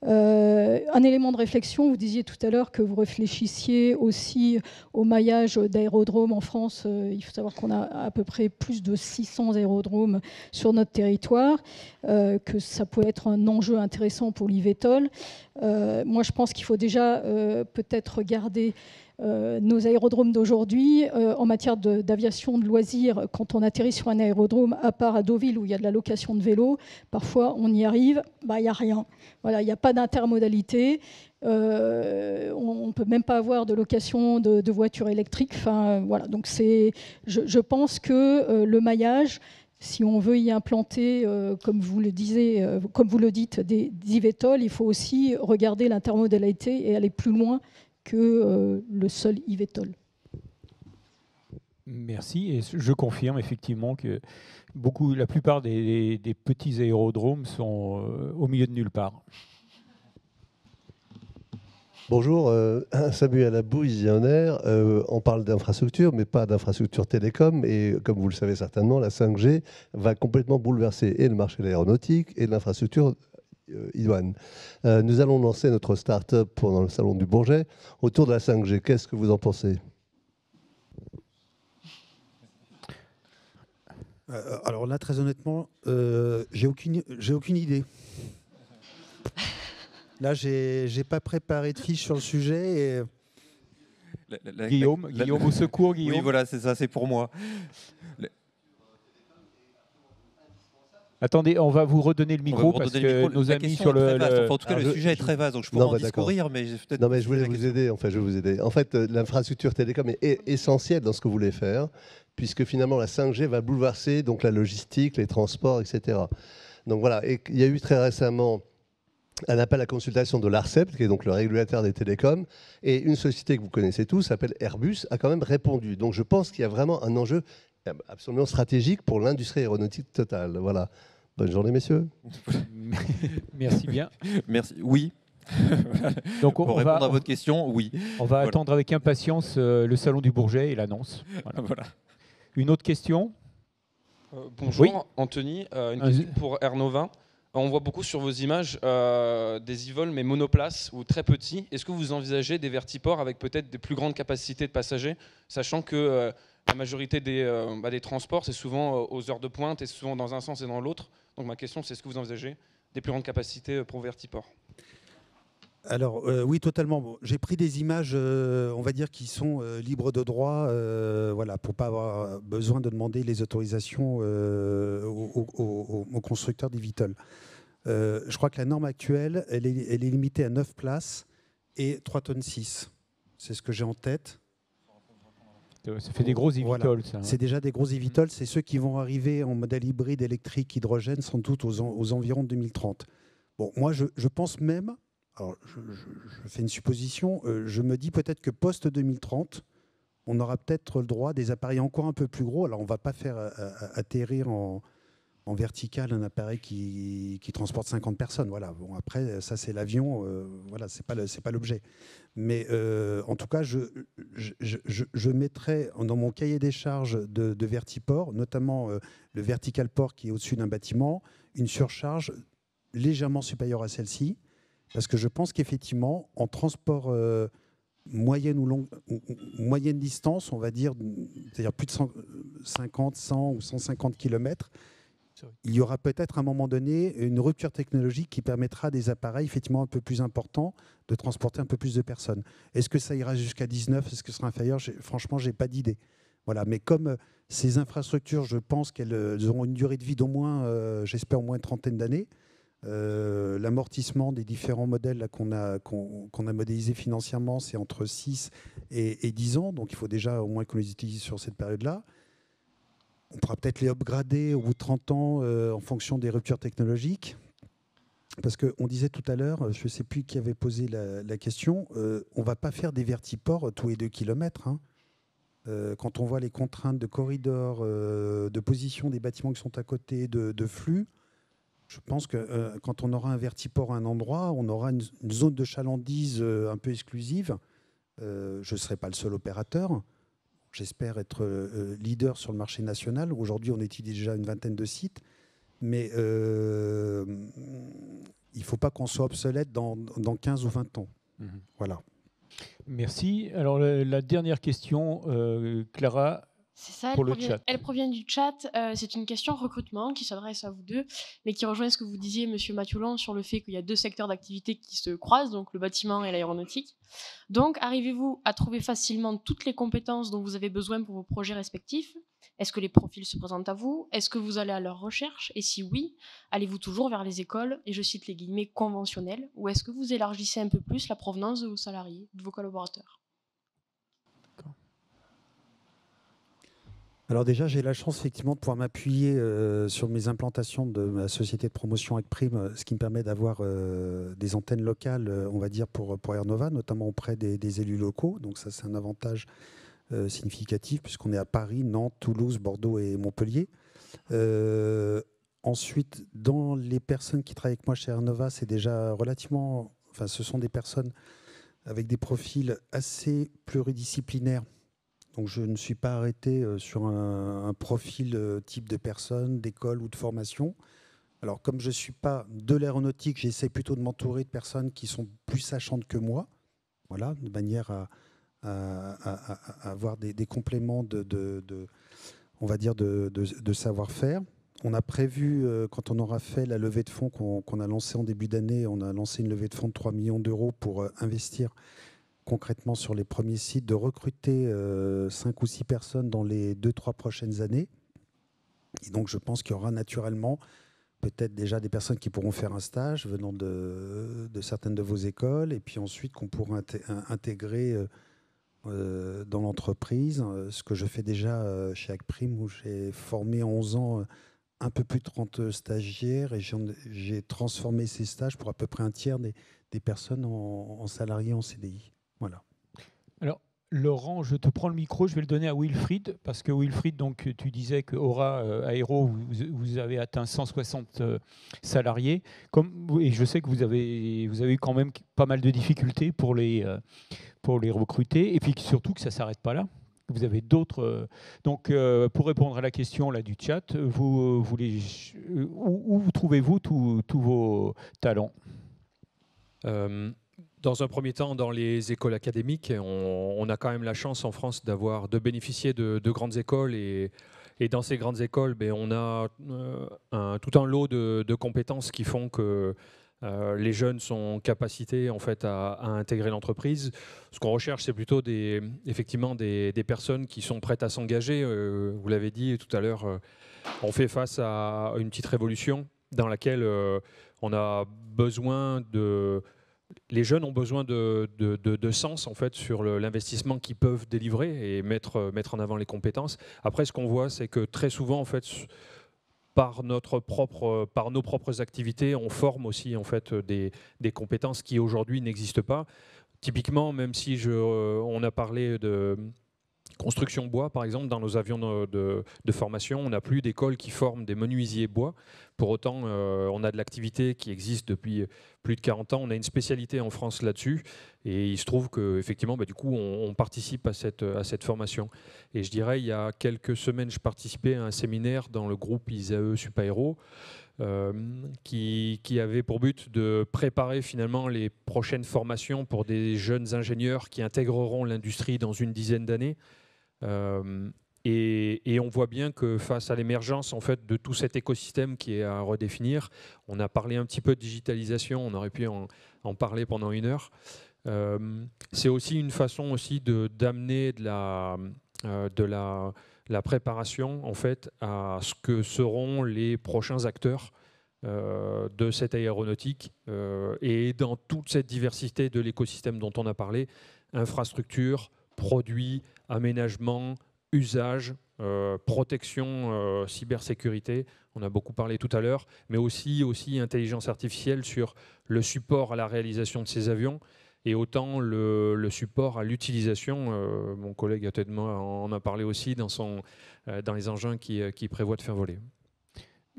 Speaker 8: Un élément de réflexion, vous disiez tout à l'heure que vous réfléchissiez aussi au maillage d'aérodromes en France. Il faut savoir qu'on a à peu près plus de 600 aérodromes sur notre territoire, que ça peut être un enjeu intéressant pour l'eVTOL. Moi, je pense qu'il faut déjà peut-être regarder nos aérodromes d'aujourd'hui, en matière d'aviation de loisirs, quand on atterrit sur un aérodrome, à part à Deauville où il y a de la location de vélos, parfois on y arrive, il n'y a rien. Voilà, il n'y a pas d'intermodalité. On ne peut même pas avoir de location de voitures électriques. Enfin, voilà. Donc je pense que le maillage, si on veut y implanter, comme vous le dites, des eVTOL, il faut aussi regarder l'intermodalité et aller plus loin que le seul eVTOL.
Speaker 1: Merci. Et je confirme effectivement que la plupart des petits aérodromes sont au milieu de nulle part.
Speaker 9: Bonjour, Samuel Abou, visionnaire. On parle d'infrastructure, mais pas d'infrastructure télécom. Et comme vous le savez certainement, la 5G va complètement bouleverser et le marché de l'aéronautique et l'infrastructure idoine. Nous allons lancer notre start-up pendant le salon du Bourget autour de la 5G. Qu'est-ce que vous en pensez ?
Speaker 3: Alors là, très honnêtement, j'ai aucune idée. Là, j'ai pas préparé de fiche sur le sujet. Et...
Speaker 1: Guillaume, au secours, Guillaume.
Speaker 2: Oui, voilà, c'est ça, c'est pour moi.
Speaker 1: Attendez, on va vous redonner le micro parce que nos amis sur le...
Speaker 2: En tout cas, le sujet est très vaste, donc je pourrais en discourir, mais peut-être...
Speaker 9: Non, mais je voulais vous aider. Enfin, je vais vous aider. En fait, l'infrastructure télécom est essentielle dans ce que vous voulez faire, puisque finalement, la 5G va bouleverser donc la logistique, les transports, etc. Donc voilà, et il y a eu très récemment un appel à consultation de l'ARCEP, qui est donc le régulateur des télécoms, et une société que vous connaissez tous, s'appelle Airbus, a quand même répondu. Donc je pense qu'il y a vraiment un enjeu absolument stratégique pour l'industrie aéronautique totale. Voilà. Bonne journée, messieurs.
Speaker 1: Merci bien.
Speaker 2: Merci. Oui.
Speaker 1: Donc
Speaker 2: pour répondre à votre question, oui.
Speaker 1: On va attendre avec impatience le salon du Bourget et l'annonce.
Speaker 2: Voilà.
Speaker 1: Une autre question ?
Speaker 10: Bonjour, oui. Anthony. Une question pour Air Nova. On voit beaucoup sur vos images des e-vols, mais monoplaces ou très petits. Est-ce que vous envisagez des vertiports avec peut-être des plus grandes capacités de passagers, sachant que la majorité des transports, c'est souvent aux heures de pointe et souvent dans un sens et dans l'autre. Donc ma question, c'est est-ce que vous envisagez des plus grandes capacités pour vertiports ?
Speaker 3: Alors oui, totalement. Bon, j'ai pris des images, on va dire, qui sont libres de droit, voilà, pour pas avoir besoin de demander les autorisations aux constructeurs d'eVTOL. Je crois que la norme actuelle, elle est limitée à 9 places et 3,6 tonnes. C'est ce que j'ai en tête.
Speaker 1: Ça fait des gros eVTOL, voilà. Ça.
Speaker 3: C'est déjà des gros eVTOL. C'est ceux qui vont arriver en modèle hybride, électrique, hydrogène, sans doute aux environs de 2030. Bon, moi, je pense même... Alors, je fais une supposition. Je me dis peut-être que post-2030, on aura peut-être le droit des appareils encore un peu plus gros. Alors, on ne va pas faire atterrir en vertical un appareil qui transporte 50 personnes. Voilà. Bon, après, ça, c'est l'avion. Voilà, c'est pas l'objet. Mais en tout cas, je mettrai dans mon cahier des charges de vertiport, notamment le vertical port qui est au-dessus d'un bâtiment, une surcharge légèrement supérieure à celle-ci. Parce que je pense qu'effectivement, en transport moyenne distance, on va dire, c'est-à-dire plus de 50, 100 ou 150 km, il y aura peut-être à un moment donné une rupture technologique qui permettra à des appareils effectivement un peu plus importants de transporter un peu plus de personnes. Est-ce que ça ira jusqu'à 19 ? Est-ce que ce sera inférieur ? Franchement, je n'ai pas d'idée. Voilà. Mais comme ces infrastructures, je pense qu'elles auront une durée de vie d'au moins, j'espère, au moins une trentaine d'années. L'amortissement des différents modèles qu'on a modélisés financièrement, c'est entre 6 et 10 ans. Donc, il faut déjà au moins qu'on les utilise sur cette période-là. On pourra peut-être les upgrader au bout de 30 ans en fonction des ruptures technologiques. Parce qu'on disait tout à l'heure, je ne sais plus qui avait posé la question, on ne va pas faire des vertiports tous les 2 km. Hein. Quand on voit les contraintes de corridors, de position des bâtiments qui sont à côté, de flux, je pense que quand on aura un vertiport à un endroit, on aura une zone de chalandise un peu exclusive. Je ne serai pas le seul opérateur. J'espère être leader sur le marché national. Aujourd'hui, on étudie déjà une vingtaine de sites. Mais il ne faut pas qu'on soit obsolète dans 15 ou 20 ans. Voilà.
Speaker 1: Merci. Alors, la dernière question, Clara,
Speaker 4: C'est ça,
Speaker 1: pour le chat.
Speaker 4: Elle provient du chat. C'est une question recrutement qui s'adresse à vous deux, mais qui rejoint ce que vous disiez, Monsieur Mathiolon, sur le fait qu'il y a 2 secteurs d'activité qui se croisent, donc le bâtiment et l'aéronautique. Donc, arrivez-vous à trouver facilement toutes les compétences dont vous avez besoin pour vos projets respectifs? Est-ce que les profils se présentent à vous? Est-ce que vous allez à leur recherche? Et si oui, allez-vous toujours vers les écoles, et je cite les guillemets, conventionnelles, ou est-ce que vous élargissez un peu plus la provenance de vos salariés, de vos collaborateurs?
Speaker 3: Alors déjà, j'ai la chance effectivement de pouvoir m'appuyer sur mes implantations de ma société de promotion Acprime, ce qui me permet d'avoir des antennes locales, on va dire, pour Air Nova, notamment auprès des élus locaux. Donc ça, c'est un avantage significatif puisqu'on est à Paris, Nantes, Toulouse, Bordeaux et Montpellier. Ensuite, dans les personnes qui travaillent avec moi chez Air Nova, c'est déjà relativement... Enfin, ce sont des personnes avec des profils assez pluridisciplinaires. Donc je ne suis pas arrêté sur un profil type de personne, d'école ou de formation. Alors comme je ne suis pas de l'aéronautique, j'essaie plutôt de m'entourer de personnes qui sont plus sachantes que moi, voilà, de manière à avoir des compléments on va dire de savoir-faire. On a prévu, quand on aura fait la levée de fonds qu'on a lancée en début d'année, on a lancé une levée de fonds de 3 millions d'euros pour investir concrètement sur les premiers sites, de recruter 5 ou 6 personnes dans les 2-3 prochaines années. Et donc je pense qu'il y aura naturellement peut-être déjà des personnes qui pourront faire un stage venant de certaines de vos écoles, et puis ensuite qu'on pourra intégrer dans l'entreprise, ce que je fais déjà chez Acprime, où j'ai formé en 11 ans un peu plus de 30 stagiaires, et j'ai transformé ces stages pour à peu près un tiers des personnes en salariés en CDI. Voilà.
Speaker 1: Alors, Laurent, je te prends le micro, je vais le donner à Wilfried, parce que Wilfried, donc, tu disais que Aura Aéro, vous avez atteint 160 salariés, et je sais que vous avez eu quand même pas mal de difficultés pour les recruter, et puis surtout que ça ne s'arrête pas là. Vous avez d'autres... Donc, pour répondre à la question là, du chat, où trouvez-vous tous vos talents?
Speaker 11: Dans un premier temps, dans les écoles académiques, on a quand même la chance en France de bénéficier de grandes écoles, et dans ces grandes écoles, on a tout un lot de compétences qui font que les jeunes sont en capacité en fait, à intégrer l'entreprise. Ce qu'on recherche, c'est plutôt effectivement des personnes qui sont prêtes à s'engager. Vous l'avez dit tout à l'heure, on fait face à une petite révolution dans laquelle on a besoin les jeunes ont besoin de sens en fait, sur l'investissement qu'ils peuvent délivrer et mettre en avant les compétences. Après, ce qu'on voit, c'est que très souvent, en fait, par nos propres activités, on forme aussi en fait, des compétences qui aujourd'hui n'existent pas. Typiquement, même si on a parlé de construction bois, par exemple, dans nos avions de formation, on n'a plus d'école qui forment des menuisiers bois. Pour autant, on a de l'activité qui existe depuis plus de 40 ans. On a une spécialité en France là-dessus. Et il se trouve qu'effectivement, du coup, on participe à cette formation. Et je dirais, il y a quelques semaines, je participais à un séminaire dans le groupe ISAE Supaéro, qui avait pour but de préparer finalement les prochaines formations pour des jeunes ingénieurs qui intégreront l'industrie dans une dizaine d'années. Et on voit bien que face à l'émergence en fait, de tout cet écosystème qui est à redéfinir, on a parlé un petit peu de digitalisation, on aurait pu en parler pendant 1 heure. C'est aussi une façon aussi d'amener de la préparation en fait, à ce que seront les prochains acteurs de cette aéronautique, et dans toute cette diversité de l'écosystème dont on a parlé, infrastructure, produits, aménagement, usage, protection, cybersécurité, on a beaucoup parlé tout à l'heure, mais aussi intelligence artificielle sur le support à la réalisation de ces avions, et autant le support à l'utilisation. Mon collègue à côté de moi en a parlé aussi dans les engins qui prévoit de faire voler.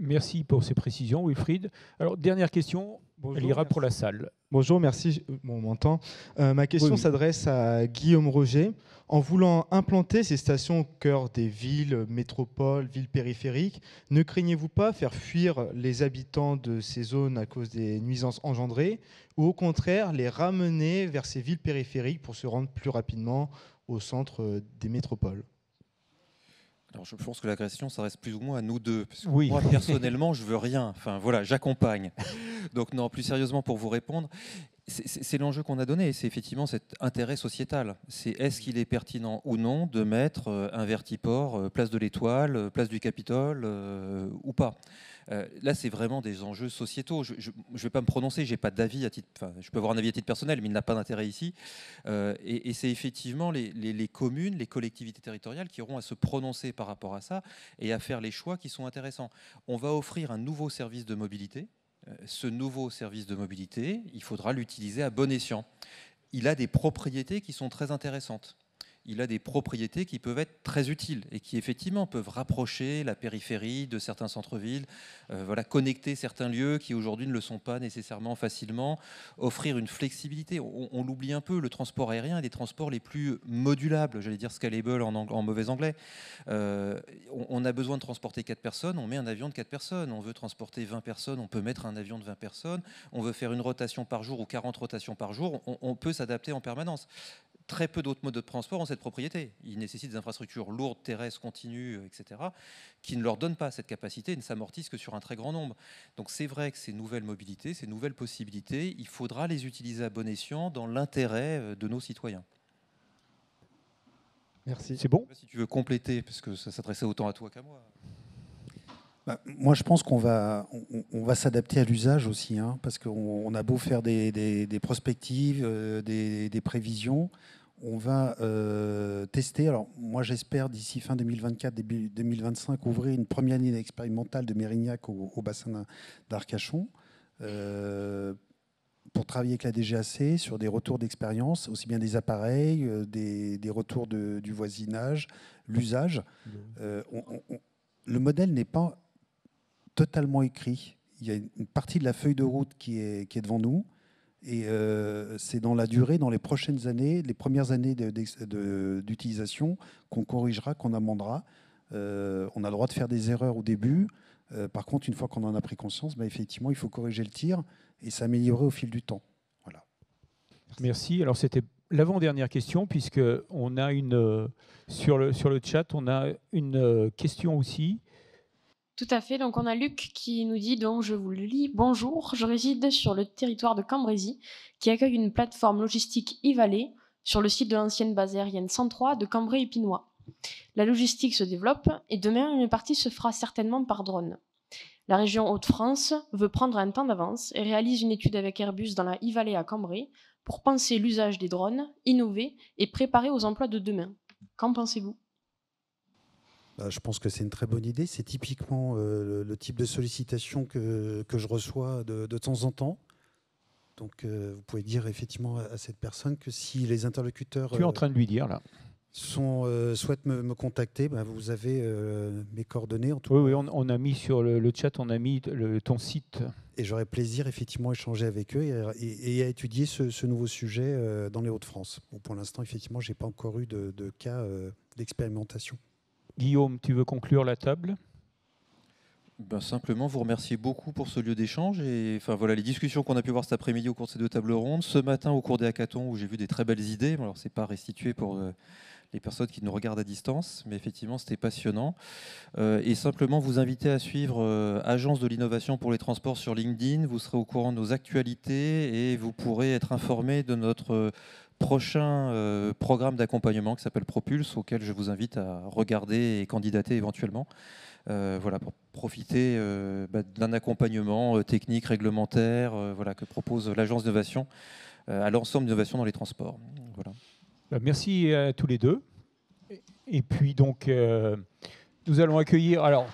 Speaker 1: Merci pour ces précisions, Wilfried. Alors, dernière question, elle ira pour la salle.
Speaker 12: Bonjour, merci. Bon, on m'entend. Ma question s'adresse à Guillaume Roger. En voulant implanter ces stations au cœur des villes, métropoles, villes périphériques, ne craignez-vous pas faire fuir les habitants de ces zones à cause des nuisances engendrées, ou au contraire les ramener vers ces villes périphériques pour se rendre plus rapidement au centre des métropoles ?
Speaker 2: Alors, je pense que la question, ça reste plus ou moins à nous deux. Parce que
Speaker 1: Oui.
Speaker 2: moi, personnellement, je veux rien. Enfin, voilà, j'accompagne. Donc, non, plus sérieusement, pour vous répondre, c'est l'enjeu qu'on a donné. C'est effectivement cet intérêt sociétal. C'est est-ce qu'il est pertinent ou non de mettre un vertiport place de l'Étoile, place du Capitole ou pas. Là, c'est vraiment des enjeux sociétaux. Je ne vais pas me prononcer, j'ai pas d'avis à titre. Enfin, je peux avoir un avis à titre personnel, mais il n'a pas d'intérêt ici. Et c'est effectivement les communes, les collectivités territoriales qui auront à se prononcer par rapport à ça et à faire les choix qui sont intéressants. On va offrir un nouveau service de mobilité. Ce nouveau service de mobilité, il faudra l'utiliser à bon escient. Il a des propriétés qui sont très intéressantes. Il a des propriétés qui peuvent être très utiles et qui effectivement peuvent rapprocher la périphérie de certains centres-villes, voilà, connecter certains lieux qui aujourd'hui ne le sont pas nécessairement facilement, offrir une flexibilité. On l'oublie un peu, le transport aérien est des transports les plus modulables, j'allais dire scalable en mauvais anglais. On a besoin de transporter 4 personnes, on met un avion de 4 personnes. On veut transporter 20 personnes, on peut mettre un avion de 20 personnes. On veut faire une rotation par jour ou 40 rotations par jour, on peut s'adapter en permanence. Très peu d'autres modes de transport ont cette propriété. Ils nécessitent des infrastructures lourdes, terrestres, continues, etc., qui ne leur donnent pas cette capacité et ne s'amortissent que sur un très grand nombre. Donc c'est vrai que ces nouvelles mobilités, ces nouvelles possibilités, il faudra les utiliser à bon escient dans l'intérêt de nos citoyens.
Speaker 12: Merci.
Speaker 1: C'est bon ?
Speaker 2: Si tu veux compléter, parce que ça s'adressait autant à toi qu'à moi.
Speaker 3: Moi, je pense qu'on va s'adapter à l'usage aussi, hein, parce qu'on a beau faire des prospectives, des prévisions, on va tester. Alors, moi, j'espère d'ici fin 2024, début 2025, ouvrir une première année expérimentale de Mérignac au bassin d'Arcachon pour travailler avec la DGAC sur des retours d'expérience, aussi bien des appareils, des retours du voisinage, l'usage. Le modèle n'est pas totalement écrit. Il y a une partie de la feuille de route qui est devant nous. Et c'est dans la durée, dans les prochaines années, les premières années d'utilisation, qu'on corrigera, qu'on amendera. On a le droit de faire des erreurs au début. Par contre, une fois qu'on en a pris conscience, effectivement, il faut corriger le tir et s'améliorer au fil du temps. Voilà.
Speaker 1: Merci. Alors, c'était l'avant-dernière question, puisqu'on a sur le chat, on a une question aussi.
Speaker 4: Tout à fait. Donc, on a Luc qui nous dit, donc je vous le lis, bonjour, je réside sur le territoire de Cambrésis, qui accueille une plateforme logistique e-Valley sur le site de l'ancienne base aérienne 103 de Cambrai-Épinois. La logistique se développe et demain, une partie se fera certainement par drone. La région Hauts-de-France veut prendre un temps d'avance et réalise une étude avec Airbus dans la e-Valley à Cambrai pour penser l'usage des drones, innover et préparer aux emplois de demain. Qu'en pensez-vous ?
Speaker 3: Je pense que c'est une très bonne idée. C'est typiquement le type de sollicitation que je reçois de temps en temps. Donc, vous pouvez dire effectivement à cette personne que si les interlocuteurs...
Speaker 1: Tu es en train de lui dire, là.
Speaker 3: Souhaitent me contacter, vous avez mes coordonnées. En tout
Speaker 1: oui, on a mis sur le chat, on a mis ton site.
Speaker 3: Et j'aurai plaisir effectivement à échanger avec eux et à étudier ce nouveau sujet dans les Hauts-de-France. Bon, pour l'instant, effectivement, je n'ai pas encore eu de cas d'expérimentation.
Speaker 1: Guillaume, tu veux conclure la table ?
Speaker 2: Simplement vous remercier beaucoup pour ce lieu d'échange et voilà, les discussions qu'on a pu voir cet après-midi au cours de ces 2 tables rondes, ce matin au cours des hackathons où j'ai vu des très belles idées. Alors c'est pas restitué pour les personnes qui nous regardent à distance, mais effectivement c'était passionnant. Et simplement vous inviter à suivre Agence de l'innovation pour les transports sur LinkedIn. Vous serez au courant de nos actualités et vous pourrez être informé de notre prochain programme d'accompagnement qui s'appelle Propulse, auquel je vous invite à regarder et candidater éventuellement. Voilà, pour profiter d'un accompagnement technique, réglementaire, que propose l'Agence d'innovation à l'ensemble d'innovation dans les transports. Voilà.
Speaker 1: Merci à tous les deux. Et puis donc, nous allons accueillir... Alors,